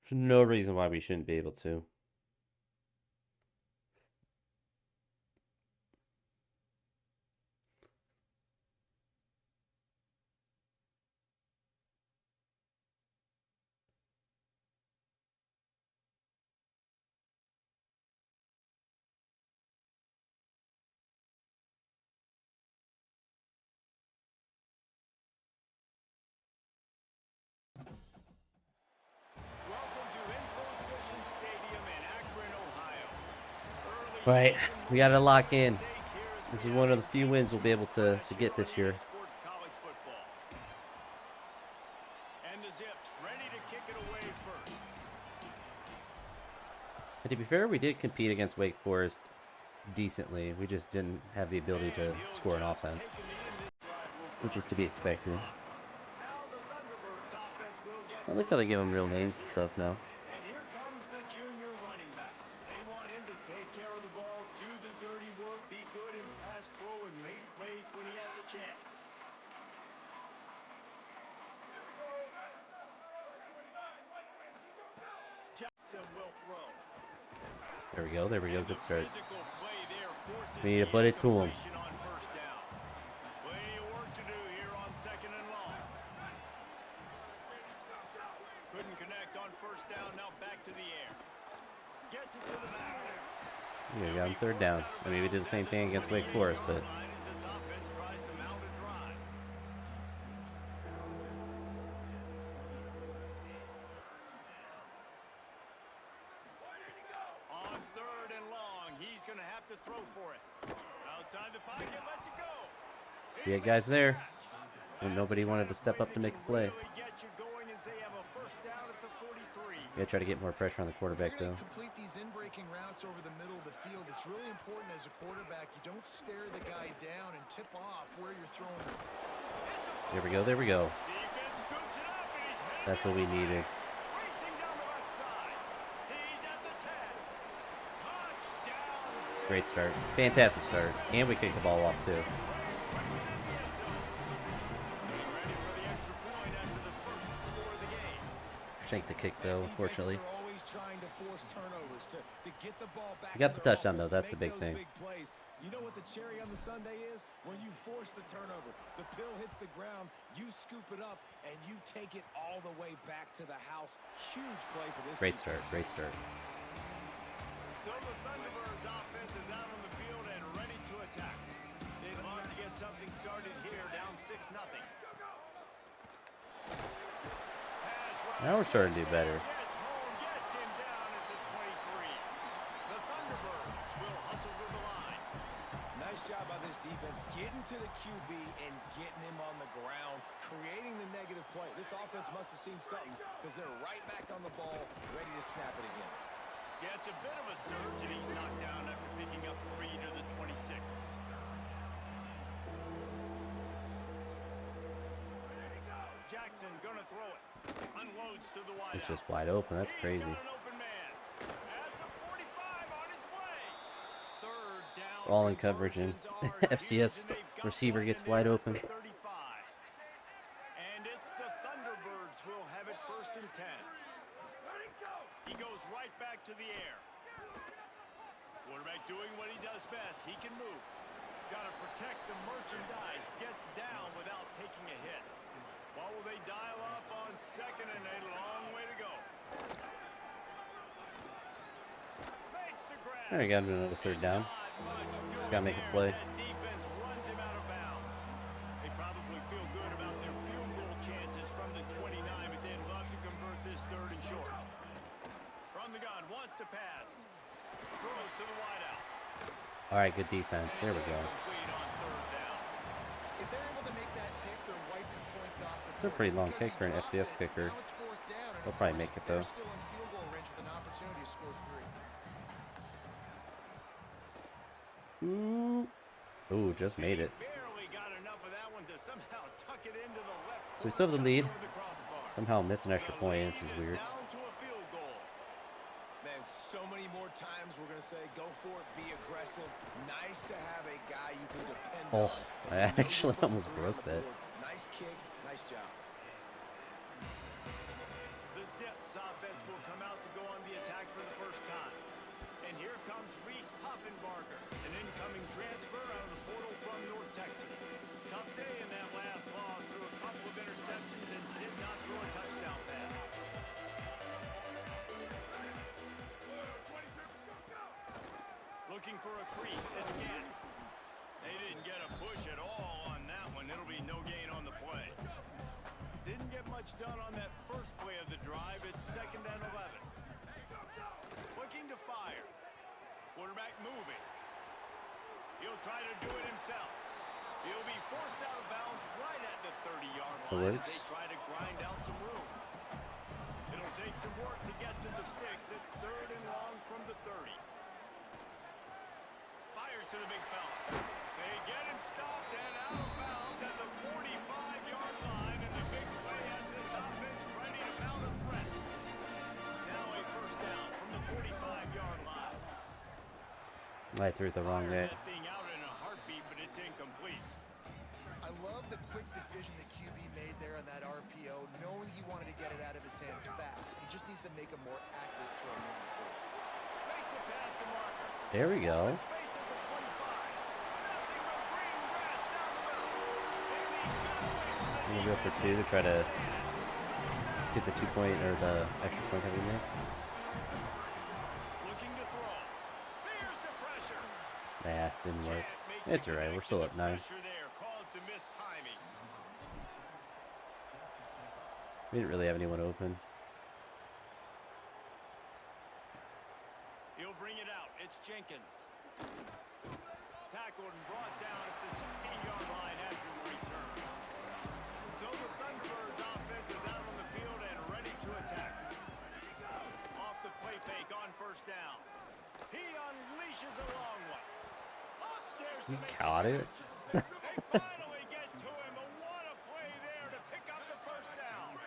There's no reason why we shouldn't be able to. Welcome to In-Position Stadium in Akron, Ohio. Early Right, season we gotta lock in. stake here as This we is one of enter the few wins we'll be able to get this year. Sports college football. And the Zips ready to kick it away first. And to be fair, we did compete against Wake Forest decently. We just didn't have the ability to score an offense, which is to be expected. I like how they give them real names and stuff now. And here comes the junior running back. They want him to take care of the ball, do the dirty work, be good in pass pro, and make plays when he has a chance. Jackson will throw. There we go. There we go. Good start. Physical play there forces We need to the put it to 'em. incompletion on first down. Plenty of work to do here on 2nd and long. Couldn't connect on first down. Now back to the air. Gets it to the back. We got him 3rd down. I mean, we did the same thing against Wake Forest, but Line as this offense tries to mount a drive. On 3rd and long, he's going to have to throw for it. Now Inside the pocket, lets it go. We had guys there, and nobody wanted to step up to make a play. Really get you going as they have a first down at the 43. We gotta try to get more pressure on the If quarterback, you're though. going to complete these in-breaking routes over the middle of the field, it's really important as a quarterback you don't stare the guy down and tip off where you're throwing the There we go, there we go. Defense scoops it up and he's headed That's what we needed. racing down the left side. He's at the 10. Touchdown. Great start. Fantastic start. And we kicked the ball off, too. Getting ready for the extra point after the first score of the game. Shanked the kick, though, unfortunately. Defenses are always trying to force turnovers to get the ball back. We got to the their touchdown, though. offense, That's the make big those thing. big plays. You know what the cherry on the sundae is? When you force the turnover, the pill hits the ground, you scoop it up, and you take it all the way back to the house. Huge play for this. Great start, defense. great start. So the Thunderbirds offense is out on the field and ready to attack. They'd love to get something started here, down 6-0. Now we're starting to do better. Gets home, gets him down at the 23. The Thunderbirds will hustle to the line. Nice job by this defense getting to the QB and getting him on the ground, creating the negative play. This offense must have seen something because they're right back on the ball, ready to snap it again. Yeah, it's a bit of a surge, and he's knocked down after picking up 3 to the 26. Jackson gonna throw it. Unloads to the wide It's out. just wide open. That's He's crazy. got an open man. At the 45 on his way. Third down. All in coverage, and conversions are FCS huge, and they've got receiver one gets in wide there at open. the 35. And it's the Thunderbirds will have it first and 10. He goes right back to the air. Quarterback doing what he does best. He can move. Got to protect the merchandise. Gets down without taking a hit. What will they dial up on second and a long way to go? Makes the grab. There we go, another third down. Not much doing Gotta make a there play. as that defense runs him out of bounds. They probably feel good about their field goal chances from the 29, but they'd love to convert this third and short. From the gun, wants to pass. Throws to the wideout. All right, good defense. There we go. Complete on third down. If they're able to make that pick, they're wiping points off the It's a pretty long kick for an FCS kicker. They'll probably make it, though. Still in field goal range with an opportunity to score 3. Ooh. Ooh, just made it. Barely got enough of that one to somehow tuck it into the left So we still have the corner, lead. just over the crossbar. Somehow miss an extra The point, which lead is weird. down to a field goal. Man, so many more times we're going to say, go for it, be aggressive. Nice to have a guy you can depend Oh, on. I And he knows actually to put almost 3 on broke the that. board. Nice kick, nice job. The Zips offense will come out to go on the attack for the first time. And here comes Reese Poffenbarger, an incoming transfer out of the portal from North Texas. Tough day in that last loss, threw a couple of interceptions and did not throw a touchdown pass. Looking for a crease, it's Gantt. They didn't get a push at all on that one. It'll be no gain on the play. Didn't get much done on that first play of the drive. It's 2nd and 11. Looking to fire. Quarterback moving. He'll try to do it himself. He'll be forced out of bounds right at the 30-yard line as they try to grind out some room. It'll take some work to get to the sticks. It's 3rd and long from the 30. Fires to the big fella. They get him stopped and out of bounds at the 45-yard line, and the big play has this offense ready to mount a threat. Now a first down from the 45-yard line. I threw it the wrong way. Fired that thing out in a heartbeat, but it's incomplete. I love the quick decision the QB made there on that RPO, knowing he wanted to get it out of his hands fast. He just needs to make a more accurate throw moving forward. Makes it past the marker. There we go. Space at the 25. Nothing but green grass down the middle. And he got away from the I'm gonna go for 2 to try to get the 2-point or the extra point that we missed. looking to throw. Here's the pressure. Nah, didn't work. Can't make It's the alright. We're still up connection. 9. The pressure there caused the missed timing. We didn't really have anyone open. He'll bring it out. It's Jenkins. tackled and brought down at the 16-yard line after the return. So the Thunderbirds offense is out on the field and ready to attack. Off the play fake on first down. He unleashes a long one. Upstairs to He make caught the it. catch. They finally get to him. But what a play there to pick up the first down.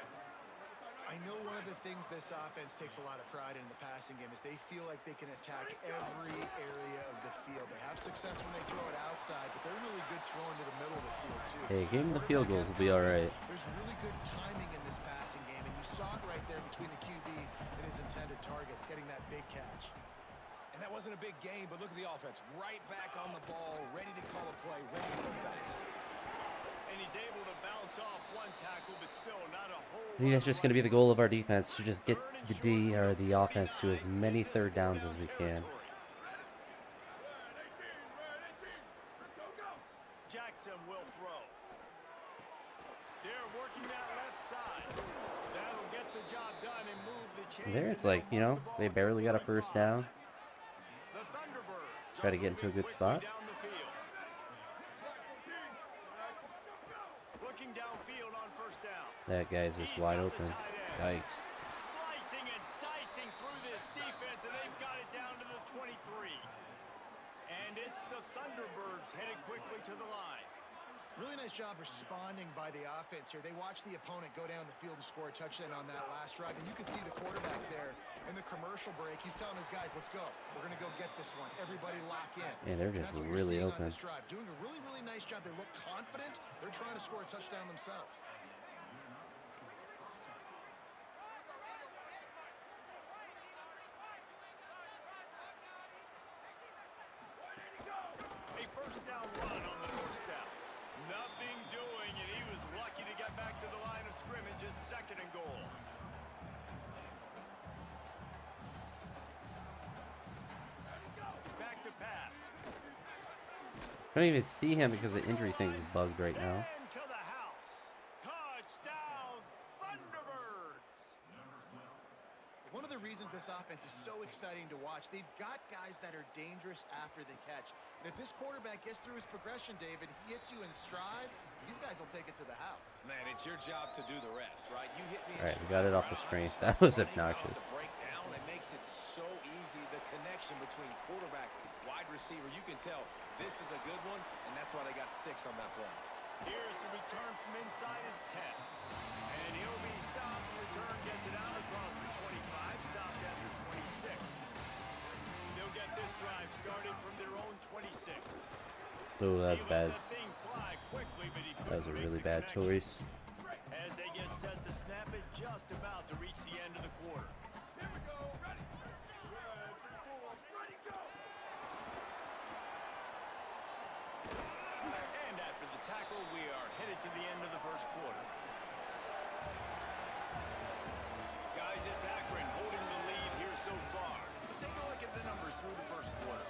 I know one of the things this offense takes a lot of pride in the passing game is they feel like they can attack every area of the field. They have success when they throw it outside, but they're really good throwing to the middle of the field too. Hey, give him the field goals will be all right. There's really good timing in this passing game, and you saw it right there between the QB and his intended target, getting that big catch. And that wasn't a big game, but look at the offense. Right back on the ball, ready to call a play, ready to go fast. And he's able to bounce off one tackle, but still not a whole. I think that's just going to be the goal of our defense, to just get the D or the offense to as many third downs as we can. Jackson will throw. They're working that left side. That'll get the job done and move the chains. There, it's like, you know, they barely got a first down. The Thunderbirds Try to get into a good spot. down the field. Looking downfield on first down. That guy's just wide open. Yikes. Slicing and dicing through this defense, and they've got it down to the 23. And it's the Thunderbirds headed quickly to the line. Really nice job responding by the offense here. They watched the opponent go down the field and score a touchdown on that last drive. And you can see the quarterback there in the commercial break. He's telling his guys, let's go. We're going to go get this one. Everybody lock in. Yeah, they're just really open. On this drive. Doing a really, really nice job. They look confident. They're trying to score a touchdown themselves. A first down run on the north step. Nothing doing, and he was lucky to get back to the line of scrimmage at 2nd and goal. Back to pass. I don't even see him because the injury thing's bugged right now. And to the house. Touchdown, Thunderbirds. One of the reasons this offense is so exciting to watch, they've got guys that are dangerous after the catch. And if this quarterback gets through his progression, David, he hits you in stride, these guys will take it to the house. Man, it's your job to do the rest, right? You hit me. All right, we got it off the screen. That was obnoxious. The breakdown, it makes it so easy. The connection between quarterback, wide receiver, you can tell this is a good one, and that's why they got 6 on that play. Here's the return from inside his 10. And he'll be stopped. The return gets it out across the 25, stopped at the 26. They'll get this drive started from their own 26. So that was bad. That thing fly quickly, but he That was a couldn't really make the bad connection. choice. As they get set to snap it, just about to reach the end of the quarter. Here we go, ready. Ready, go. And after the tackle, we are headed to the end of the first quarter. Guys, it's Akron holding the lead here so far. Let's take a look at the numbers through the first quarter.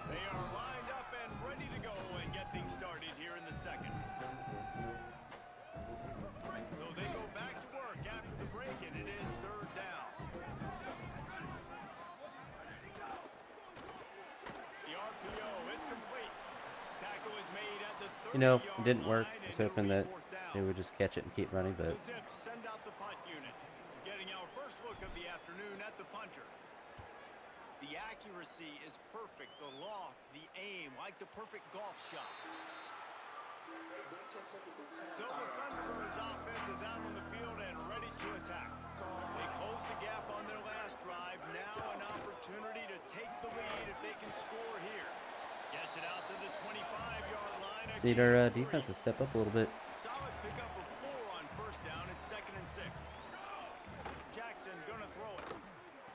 They are lined up and ready to go and get things started here in the second. So they go back to work after the break, and it is 3rd down. The RPO, it's complete. Tackle is made at the 30-yard You know, it didn't work. line, I was and it'll hoping be that 4th down. they would just catch it and keep running, but The Zips send out the punt unit. Getting our first look of the afternoon at the punter. The accuracy is perfect. The loft, the aim, like the perfect golf shot. So the Thunderbirds offense is out on the field and ready to attack. They close the gap on their last drive. Now an opportunity to take the lead if they can score here. Gets it out to the 25-yard line. need our defense to step up a little bit. Solid pickup of 4 on first down. It's 2nd and 6. Jackson gonna throw it.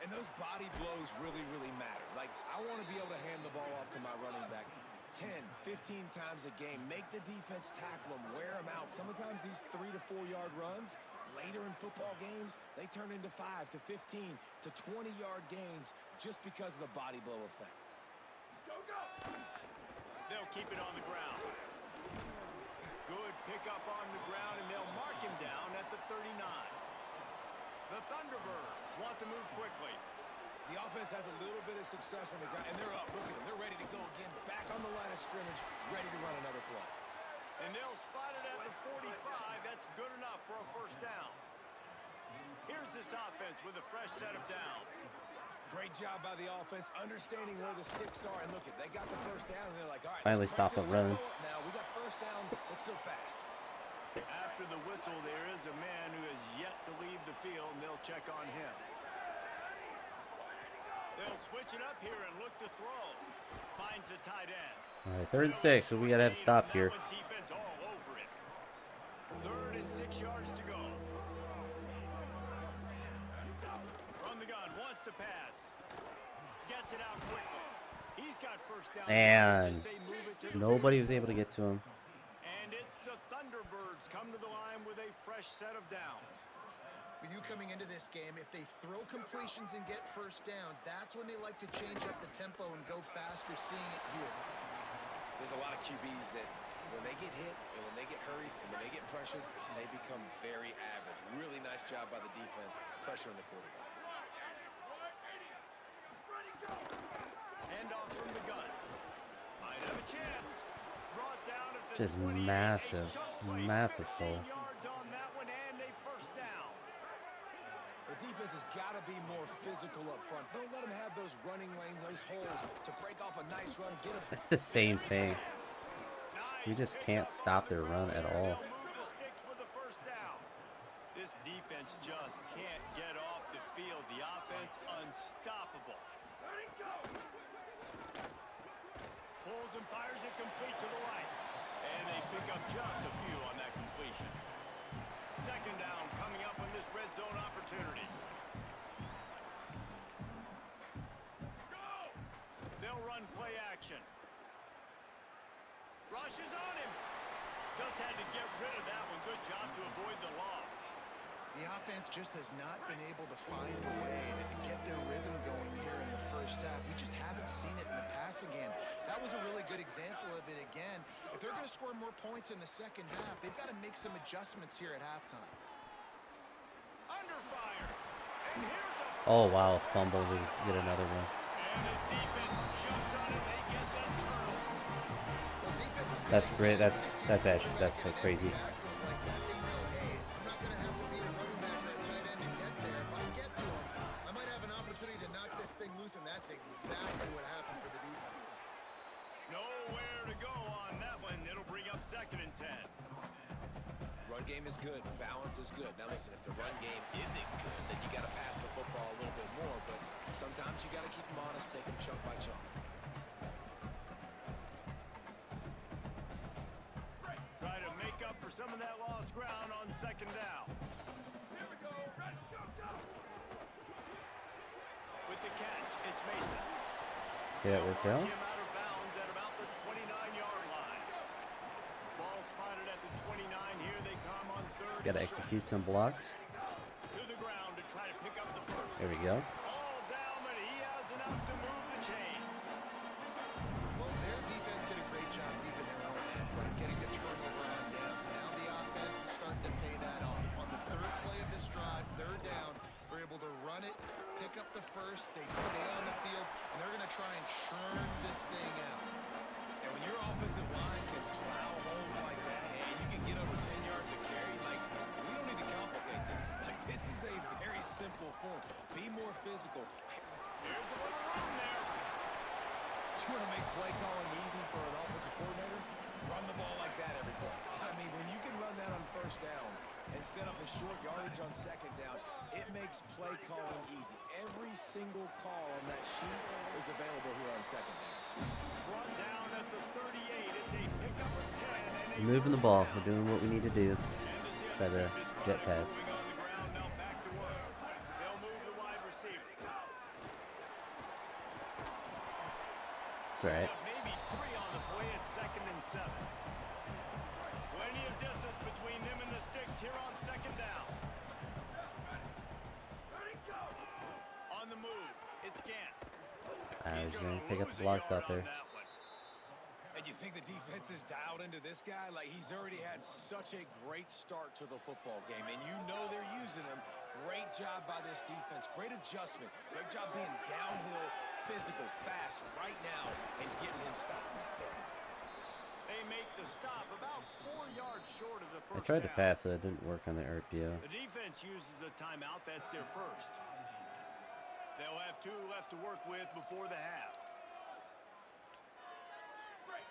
And those body blows really, really matter. Like, I want to be able to hand the ball off to my running back 10, 15 times a game. Make the defense tackle them, wear them out. Sometimes these 3 to 4 yard runs, later in football games, they turn into 5 to 15 to 20-yard gains just because of the body blow effect. Go, go! They'll keep it on the ground. Good pickup on the ground, and they'll mark him down at the 39. The Thunderbirds want to move quickly. The offense has a little bit of success on the ground, and they're up. Look at them. They're ready to go again. Back on the line of scrimmage, ready to run another play. And they'll spot it at the 45. That's good enough for a first down. Here's this offense with a fresh set of downs. Great job by the offense, understanding where the sticks are. And look, they got the first down, and they're like, all right, Finally let's crank stop the this run. tempo up now. We got first down. Let's go fast. After the whistle, there is a man who has yet to leave the field, and they'll check on him. They'll switch it up here and look to throw. Finds the tight end. All right, 3rd and 6, so we gotta have a stop here. Defense all over it. 3rd and 6 yards to go. From the gun, wants to pass. Gets it out quickly. He's got first down. And nobody was able to get to him. And it's the Thunderbirds come to the line with a fresh set of downs. We knew coming into this game, if they throw completions and get first downs, that's when they like to change up the tempo and go faster, seeing it here. There's a lot of QBs that when they get hit and when they get hurried and when they get pressured, they become very average. Really nice job by the defense, pressuring the quarterback. Hand off from the gun. Might have a chance. Brought down at the Just 28. massive, massive 15 pull. yards on that one and a first down. The defense has got to be more physical up front. Don't let them have those running lanes, those holes to break off a nice run. Get them. The same thing. You just can't stop their run at all. They'll move the sticks with the first down. This defense just can't get off the field. The offense unstoppable. Pulls and fires it complete to the right. And they pick up just a few on that completion. 2nd down coming up on this red zone opportunity. They'll run play action. Rushes on him. Just had to get rid of that one. Good job to avoid the loss. The offense just has not been able to find a way to get their rhythm going here in the first half. We just haven't seen it in the passing game. That was a really good example of it again. If they're going to score more points in the second half, they've got to make some adjustments here at halftime. Under fire. And here's a Oh wow, fumble to get another one. and the defense jumps on it. They get that turnover. Well, defense is That's great. That's so crazy. backfield like that. They know, hey, I'm not going to have to beat a running back or a tight end to get there. If I get to him, I might have an opportunity to knock this thing loose, and that's exactly what happened for the defense. Nowhere to go on that one. It'll bring up 2nd and 10. Run game is good. Balance is good. Now listen, if the run game isn't good, then you got to pass the football a little bit more. But sometimes you got to keep them honest, take them chunk by chunk. Try to make up for some of that lost ground on 2nd down. Here we go. Ready, go, go. With the catch, it's Mason. Yeah, we're Mark going. him out of bounds at about the 29-yard line. Ball spotted at the 29. Here they come on 3rd. Just gotta execute some blocks. To the ground to try to pick up the first. There we go. All down, but he has enough to move the chains. Well, their defense did a great job deep in their own end, right, getting the turnover on downs. And now the offense is starting to pay that off. On the 3rd play of this drive, 3rd down, they're able to run it, pick up the first, they stay on the field, and they're going to try and churn this thing out. And when your offensive line can plow holes like that, and you can get over 10 yards of carry, like, we don't need to complicate this. Like, this is a very simple form. Be more physical. Here's a little run there. You want to make play calling easy for an offensive coordinator? Run the ball like that every play. I mean, when you can run that on 1st down and set up a short yardage on 2nd down, it makes play calling easy. Every single call on that sheet is available here on 2nd down. Brought down at the 38. It's a pickup of 10. And We're moving the ball. We're doing what we need to do. And the Zips By the keep this jet drive pass. moving on the ground. Now back to work. They'll move the wide receiver. It's all right. Maybe 3 on the play at 2nd and 7. Plenty of distance between them and the sticks here on 2nd down. Ready, go. On the move, it's Gant. I was He's gonna gonna pick up lose the a blocks yard out there. on that one. And And you think the defense is dialed into this guy? Like, he's already had such a great start to the football game, and you know they're using him. Great job by this defense. Great adjustment. Great job being downhill, physical, fast right now, and getting him stopped. They make the stop about 4 yards short of the I first tried to down. pass it. It didn't work on the RPO. The defense uses a timeout. That's their first. They'll have 2 left to work with before the half.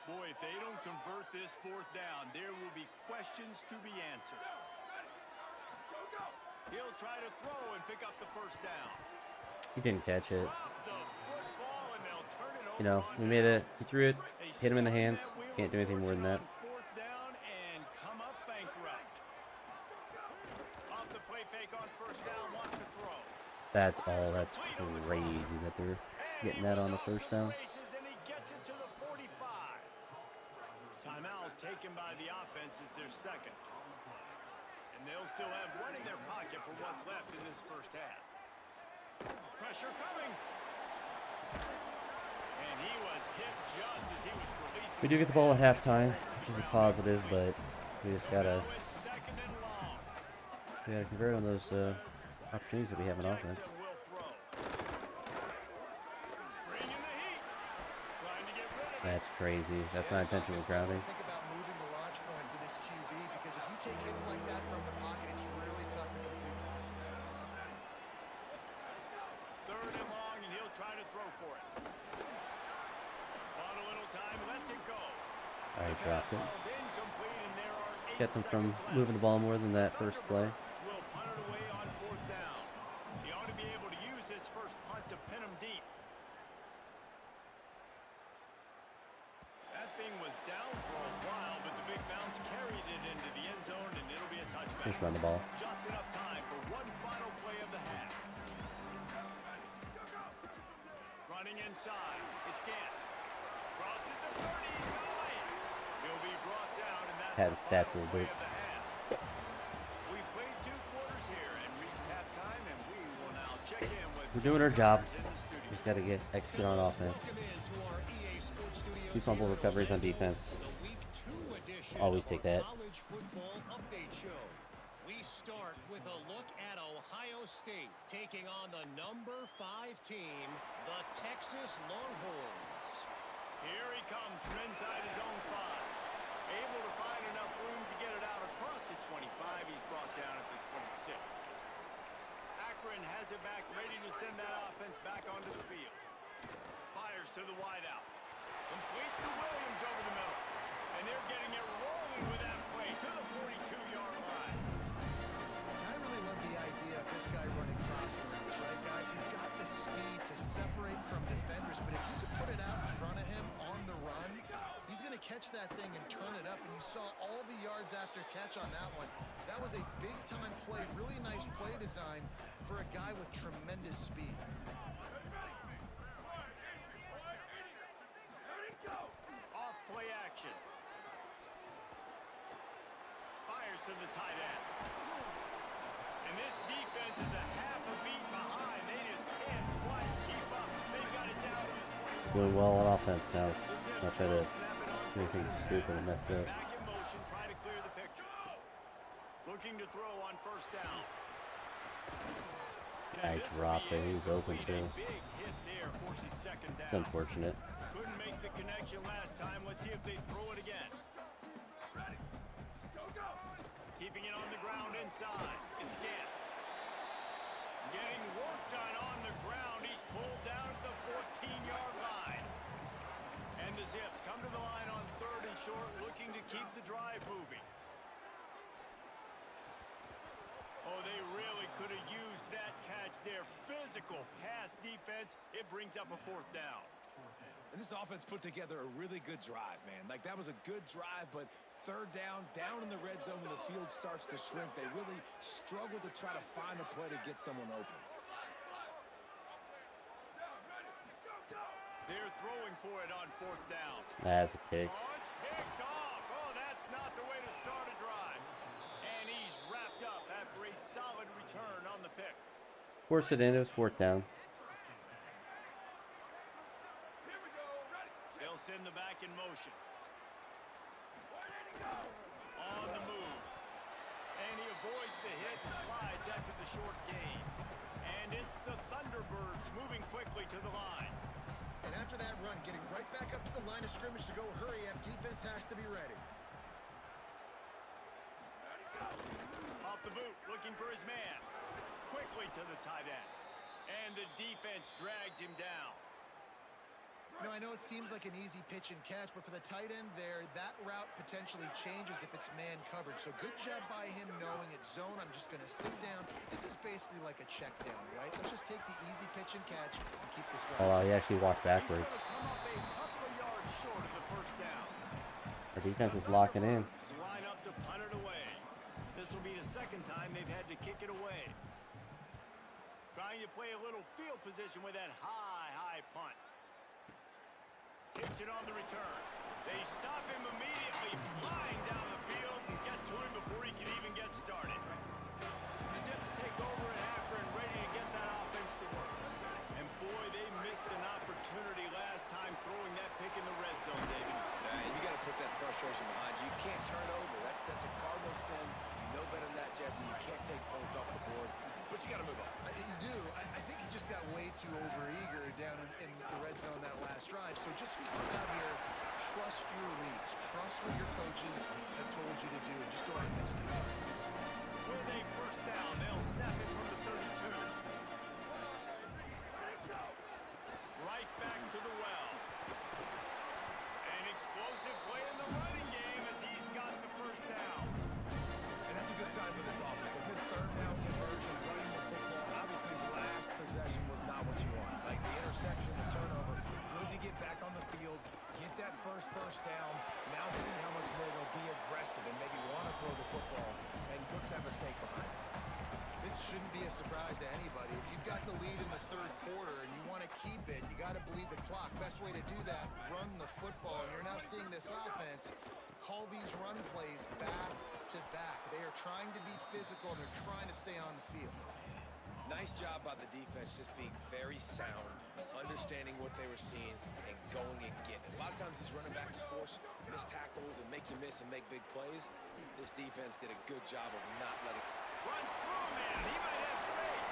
Boy, if they don't convert this 4th down, there will be questions to be answered. He'll try to throw and pick up the first down. He didn't catch it. Drop the football and they'll turn it over. You know, we made it. He threw it, hit him in the hands. Can't do anything more than that. 4th down and come up bankrupt. Off the play fake on 1st down, wants to throw. That's all. That's crazy that they're getting that on the first down. And he gets it to the 45. Timeout taken by the offense. It's their second. And they'll still have one in their pocket for what's left in this first half. Pressure coming. And he was hit just as he was releasing. We do get the ball at halftime, which is a positive, but we just gotta Now it's 2nd and long. convert on those opportunities that we have in offense. Jackson will throw. Bringing the heat. Trying to get rid of it. That's crazy. That's not intentional grounding. Think about moving the launch point for this QB because if you take hits like that from the pocket, it's really tough to complete passes. 3rd and long, and he'll try to throw for it. Bought a little time, lets it go. All right, dropped it. Ball's incomplete, and there are 8 Kept them from seconds left. moving the ball more than that first play. Will punt it away on 4th down. He ought to be able to use this first punt to pin him deep. That thing was down for a while, but the big bounce carried it into the end zone, and it'll be a touchback. Just run the ball. Just enough time for one final play of the half. Running inside. It's Gant. Crosses the 30. He's going. He'll be brought down, and that's Had the his stats a final little play bit. of the half. We played 2 quarters here and reached halftime, and we will now check in with We're doing our job. in the studio. Just gotta get execute on offense. Two fumble recoveries on defense. Always take that. College football update show. We start with a look at Ohio State taking on the number 5 team, the Texas Longhorns. Here he comes from inside his own 5. Able to find enough room to get it out across the 25. He's brought down at the 26. Akron has it back, ready to send that offense back onto the field. Fires to the wideout. Complete to Williams over the middle. And they're getting it rolling with that play to the 42-yard line. I really love the idea of this guy running crosser routes, right, guys? He's got the speed to separate from defenders, but if you could put it out in front of him on the run, he's going to catch that thing and turn it up, and you saw all the yards after catch on that one. That was a big-time play, really nice play design for a guy with tremendous speed. Off play action. Fires to the tight end. And this defense is a half a beat behind. They just can't quite keep up. They've got it down to the 21. Doing well on offense now. Not try to do anything stupid and mess it up. Back in motion, trying to clear the picture. Looking to throw on 1st down. I dropped it. He was open too. Big hit there, forces 2nd down. It's unfortunate. Couldn't make the connection last time. Let's see if they throw it again. Keeping it on the ground inside. It's Gant. Getting work done on the ground. He's pulled down at the 14-yard line. And the Zips come to the line on 3rd and short, looking to keep the drive moving. Oh, they really could have used that catch there. Physical pass defense. It brings up a 4th down. And this offense put together a really good drive, man. Like, that was a good drive, but 3rd down in the red zone when the field starts to shrink, they really struggle to try to find a play to get someone open. They're throwing for it on 4th down. That's a pick. Oh, it's picked off. Oh, that's not the way to start a drive. And he's wrapped up after a solid return on the pick. Forced it in. It was 4th down. They'll send the back in motion. On the move. And he avoids the hit and slides after the short gain. And it's the Thunderbirds moving quickly to the line. And after that run, getting right back up to the line of scrimmage to go hurry up, defense has to be ready. Off the boot, looking for his man. Quickly to the tight end. And the defense drags him down. You know, I know it seems like an easy pitch and catch, but for the tight end there, that route potentially changes if it's man coverage. So good job by him knowing it's zone. I'm just going to sit down. This is basically like a check down, right? Let's just take the easy pitch and catch and keep this drive. Oh, he actually walked He's backwards. gonna come up a couple of yards short of the first down. Our defense is locking in. Line up to punt it away. This will be the second time they've had to kick it away. Trying to play a little field position with that high punt. Takes it on the return. They stop him immediately, flying down the field and get to him before he can even get started. The Zips take over at Akron, ready to get that offense to work. And boy, they missed an opportunity last time throwing that pick in the red zone, David. You got to put that frustration behind you. You can't turn over. That's a cardinal sin. No better than that, Jesse. You can't take points off the board, but you got to move on. You do. I think he just got way too overeager down in the red zone that last drive. So just come out here, trust your reads, trust what your coaches have told you to do, and just go out and execute. With a first down, they'll snap it from the 32. Right back to the well. An explosive play in the running game as he's got the first down. And that's a good sign for this offense. A good third down conversion, running the football. Obviously, last possession was not what you want. Like the interception, the turnover. Good to get back on the field, get that first down. Now see how much more they'll be aggressive and maybe want to throw the football and put that mistake behind them. This shouldn't be a surprise to anybody. If you've got the lead in the third quarter and you want to keep it, you got to bleed the clock. Best way to do that, run the football. And you're now seeing this offense call these run plays back to back. They are trying to be physical, and they're trying to stay on the field. Nice job by the defense, just being very sound, understanding what they were seeing, and going and getting it. A lot of times these running backs force missed tackles and make you miss and make big plays. This defense did a good job of not letting... Runs through a man. He might have space.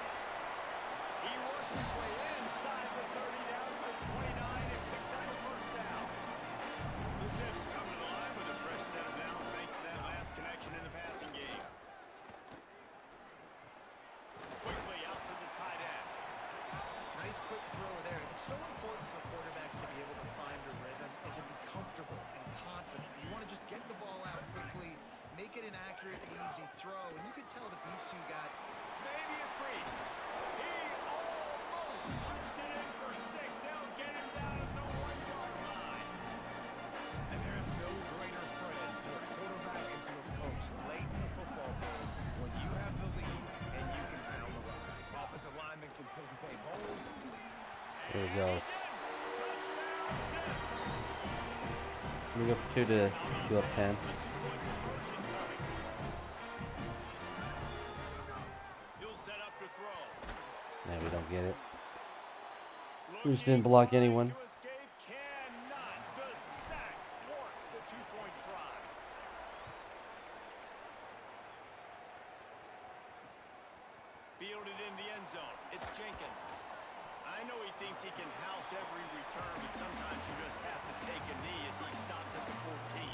He works his way inside the 30 down to the 29 and picks up the first down. The Zips come to the line with a fresh set of downs thanks to that last connection in the passing game. Quickly out to the tight end. Nice quick throw there. It's so important for quarterbacks to be able to find a rhythm and to be comfortable and confident. You want to just get the ball out quickly, make it an accurate, easy throw. And you could tell that these two got Maybe a crease. He almost punched it in for 6. They'll get him down at the 1-yard line. And there's no greater friend to a quarterback and to a coach late in the football game when you have the lead and you can pound the rock. Offensive lineman can paint holes. There we go. Touchdown, Zips. We go for 2 to go up 10. He'll set up to throw. Man, we don't get it. We just didn't block anyone. To escape, cannot. The sack warps the 2-point try. Fielded in the end zone. It's Jenkins. I know he thinks he can house every return, but sometimes you just have to take a knee as he stopped at the 14.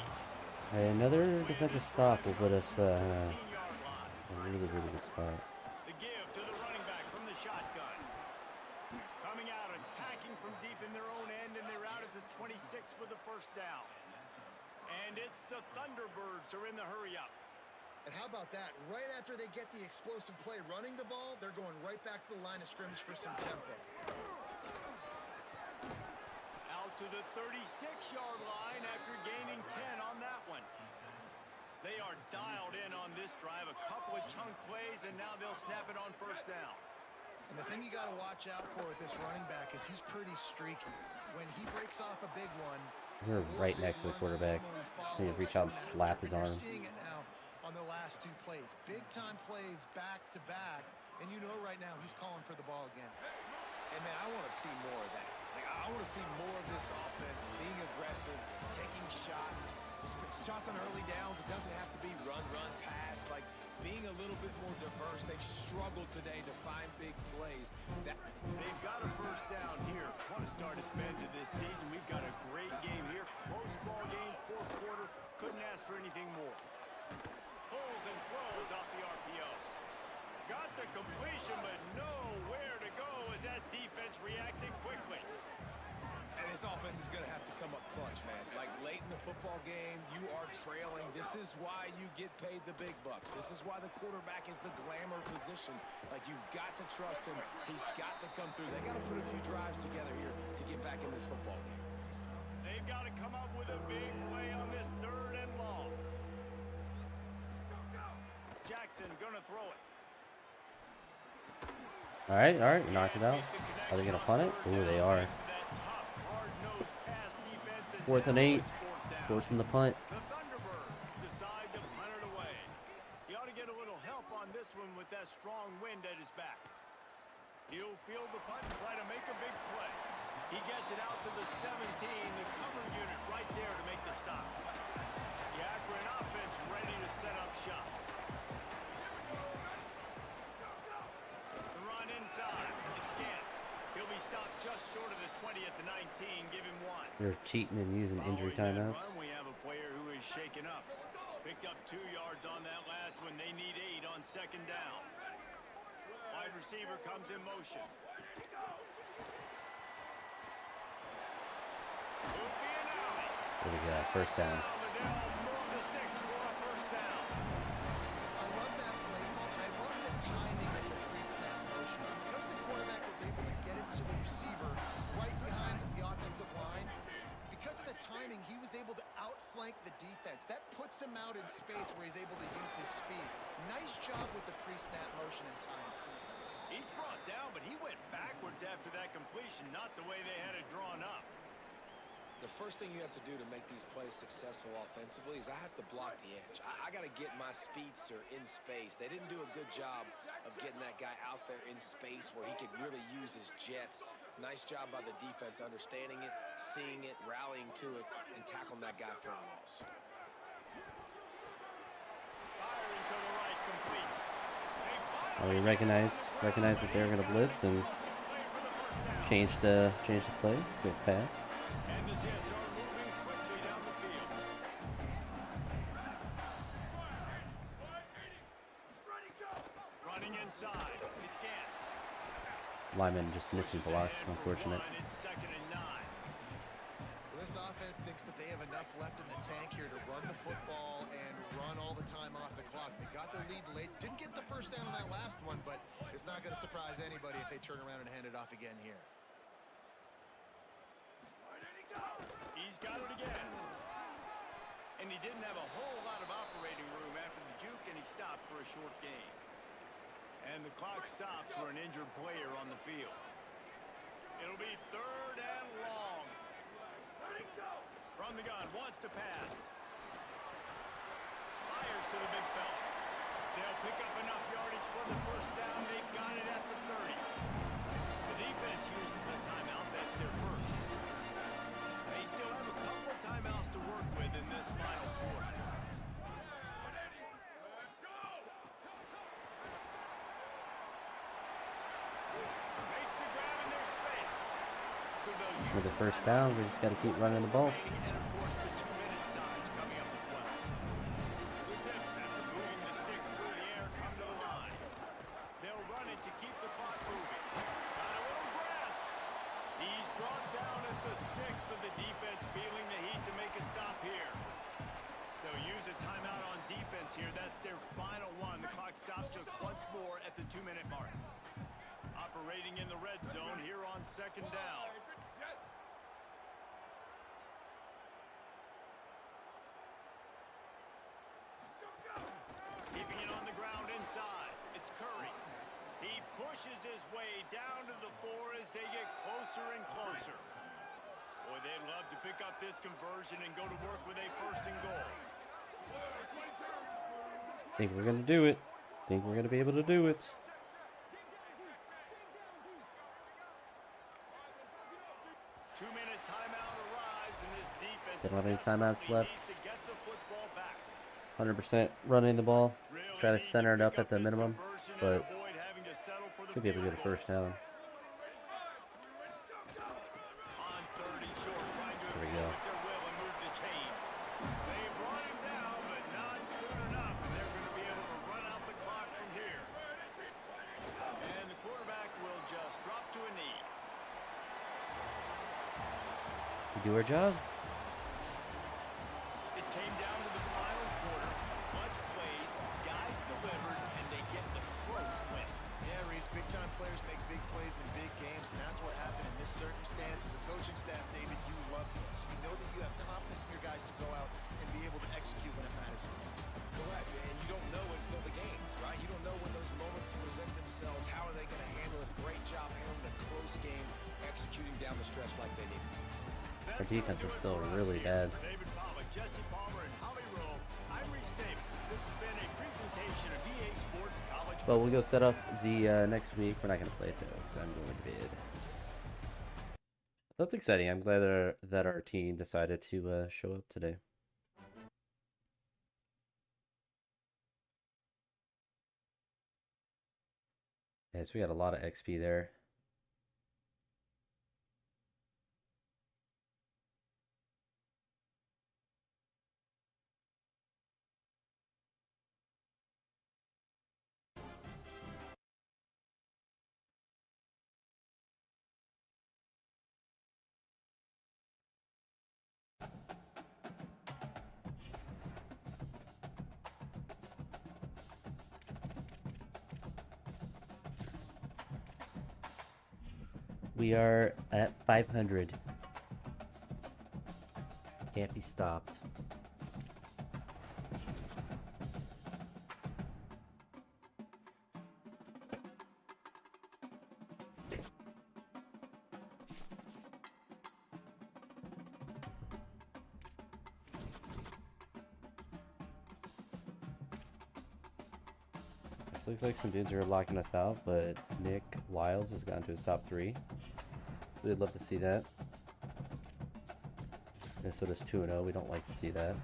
Hey, another defensive stop will put us in 15-yard line. a really good spot. The give to the running back from the shotgun. Coming out, attacking from deep in their own end, and they're out at the 26 with the first down. And it's the Thunderbirds who are in the hurry-up. And how about that? Right after they get the explosive play running the ball, they're going right back to the line of scrimmage for some tempo. Out to the 36-yard line after gaining 10 on that one. They are dialed in on this drive. A couple of chunk plays, and now they'll snap it on first down. And the thing you got to watch out for with this running back is he's pretty streaky. When he breaks off a big one, We're right next to the quarterback. Need to reach out and slap his arm. You're seeing it now on the last 2 plays. Big-time plays back-to-back, and you know right now he's calling for the ball again. And, man, I want to see more of that. Like, I want to see more of this offense being aggressive, taking shots on on early downs. It doesn't have to be run, pass. Like being a little bit more diverse. They've struggled today to find big plays. They've got a first down here. What a start it's been to this season. We've got a great game here. Close ball game, fourth quarter. Couldn't ask for anything more. Pulls and throws off the RPO. Got the completion, but nowhere to go as that defense reacted quickly. And this offense is going to have to come up clutch, man. Like late in the football game, you are trailing. This is why you get paid the big bucks. This is why the quarterback is the glamour position. Like you've got to trust him. He's got to come through. They got to put a few drives together here to get back in this football game. They've got to come up with a big play on this third and long. Jackson gonna throw it. All right, knocked it out. Are they gonna punt it? Oh, they are. 4th and 8, forcing the punt. The Thunderbirds decide to punt it away. He ought to get a little help on this one with that strong wind at his back. He'll field the punt and try to make a big play. He gets it out to the 17, the cover unit right there to make the stop. The Akron offense ready to set up shop. The run inside. It's Gant. He'll be stopped just short of the 20 at the 19. Give him one. They're cheating and using injury Following that timeouts. run, we have a player who is shaken up. Picked up 2 yards on that last one. They need 8 on second down. Wide receiver comes in motion. There we go, first down. I love that play call, and I love the timing of the pre-snap motion. Because the quarterback was able to get it to the receiver right behind the offensive line, because of the timing, he was able to outflank the defense. That puts him out in space where he's able to use his speed. Nice job with the pre-snap motion and timing. He's brought down, but he went backwards after that completion, not the way they had it drawn up. The first thing you have to do to make these plays successful offensively is I have to block the edge. I got to get my speedster in space. They didn't do a good job of getting that guy out there in space where he could really use his jets. Nice job by the defense understanding it, seeing it, rallying to it, and tackling that guy for a loss. Firing to the right, complete. We recognize that they're gonna blitz and change the play to a pass. And the Jets are moving quickly down the field. Running inside. It's Gant. Lineman just missing blocks, unfortunate. It's 2nd and 9. Well, this offense thinks that they have enough left in the tank here to run the football and run all the time off the clock. They got the lead late. Didn't get the first down on that last one, but it's not going to surprise anybody if they turn around and hand it off again here. He's got it again. And he didn't have a whole lot of operating room after the juke, and he stopped for a short gain. And the clock stops for an injured player on the field. It'll be 3rd and long. From the gun, wants to pass. Fires to the big fella. They'll pick up enough yardage for the first down. They've got it at the 30. The defense uses a timeout. That's their first. They still have a couple of timeouts to work with in this final quarter. Makes the grab in their space. So they'll use With the first down, we just got to keep running the ball. and of course the 2-minute stoppage coming up as well. The Jets, after moving the sticks through the air, come to the line. They'll run it to keep the clock moving. Got a little grass. He's brought down at the 6, but the defense feeling the heat to make a stop here. They'll use a timeout on defense here. That's their final one. The clock stops just once more at the 2-minute mark. Operating in the red zone here on 2nd down. Keeping it on the ground inside. It's Curry. He pushes his way down to the 4 as they get closer and closer. Boy, they'd love to pick up this conversion and go to work with a 1st and goal. Think we're gonna do it. Think we're gonna be able to do it. 2-minute timeout arrives, and this defense They don't have any timeouts left. needs to get the football back. 100% running the ball. Really Try to need center it pick up at the this minimum, conversion and but avoid having to settle for the should be able to get a field goal. first down. On 30 short, trying to There we go. impose their will and move the chains. They brought him down, but not soon enough. They're going to be able to run out the clock from here. And the quarterback will just drop to a knee. We do our job. It came down to the final quarter. Much plays, guys delivered, and they get the close win. Yeah, Reese, big-time players make big plays in big games, and that's what happened in this circumstance. As a coaching staff, David, you love this. You know that you have confidence in your guys to go out and be able to execute when it matters the most. Correct, and you don't know until the games, right? You don't know when those moments present themselves. How are they going to handle it? Great job handling a close game, executing down the stretch like they needed to. Our defense is still really bad. For David Pollock, Jesse Palmer, and Holly Rowe, I'm Reese Davis. This has been a presentation of EA Sports College. But we'll go set up the next week. We're not going to play it though, because I'm going to bed. That's exciting. I'm glad that our team decided to show up today. Yeah, so we got a lot of XP there. We are at 500. Can't be stopped. This looks like some dudes are locking us out, but Nick Lyles has gotten to his top 3. We'd love to see that. Minnesota's 2-0. We don't like to see that.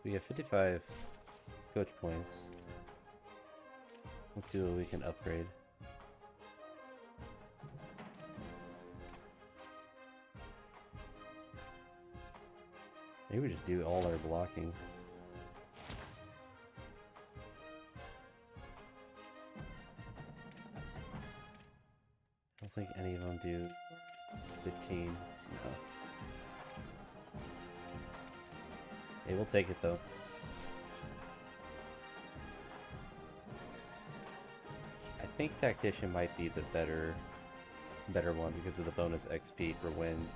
We have 55 coach points. Let's see what we can upgrade. Maybe we just do all our blocking. I don't think any of them do 15. No. Hey, we'll take it though. I think Tactician might be the better one because of the bonus XP for wins.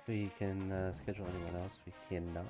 we can schedule anyone else. We cannot.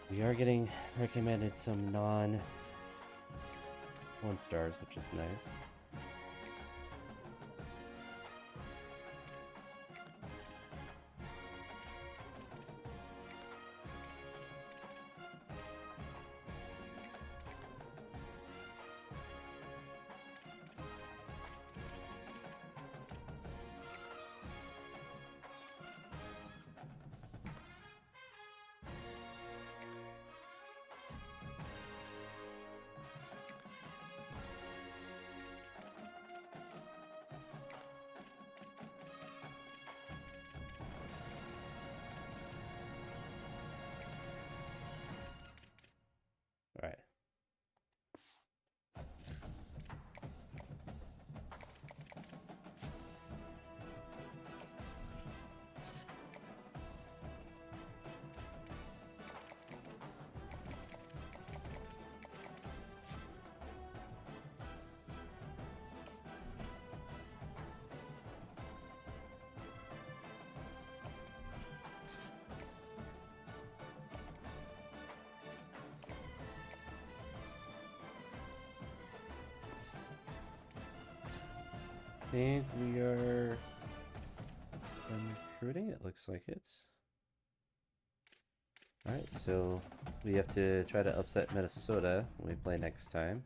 We are getting recommended some non 1-stars, which is nice. All right. I think we are done recruiting. It looks like it. Alright, so we have to try to upset Minnesota when we play next time.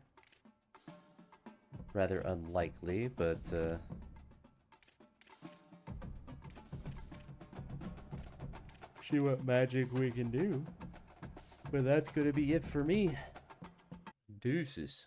Rather unlikely, but see what magic we can do. But that's gonna be it for me. Deuces.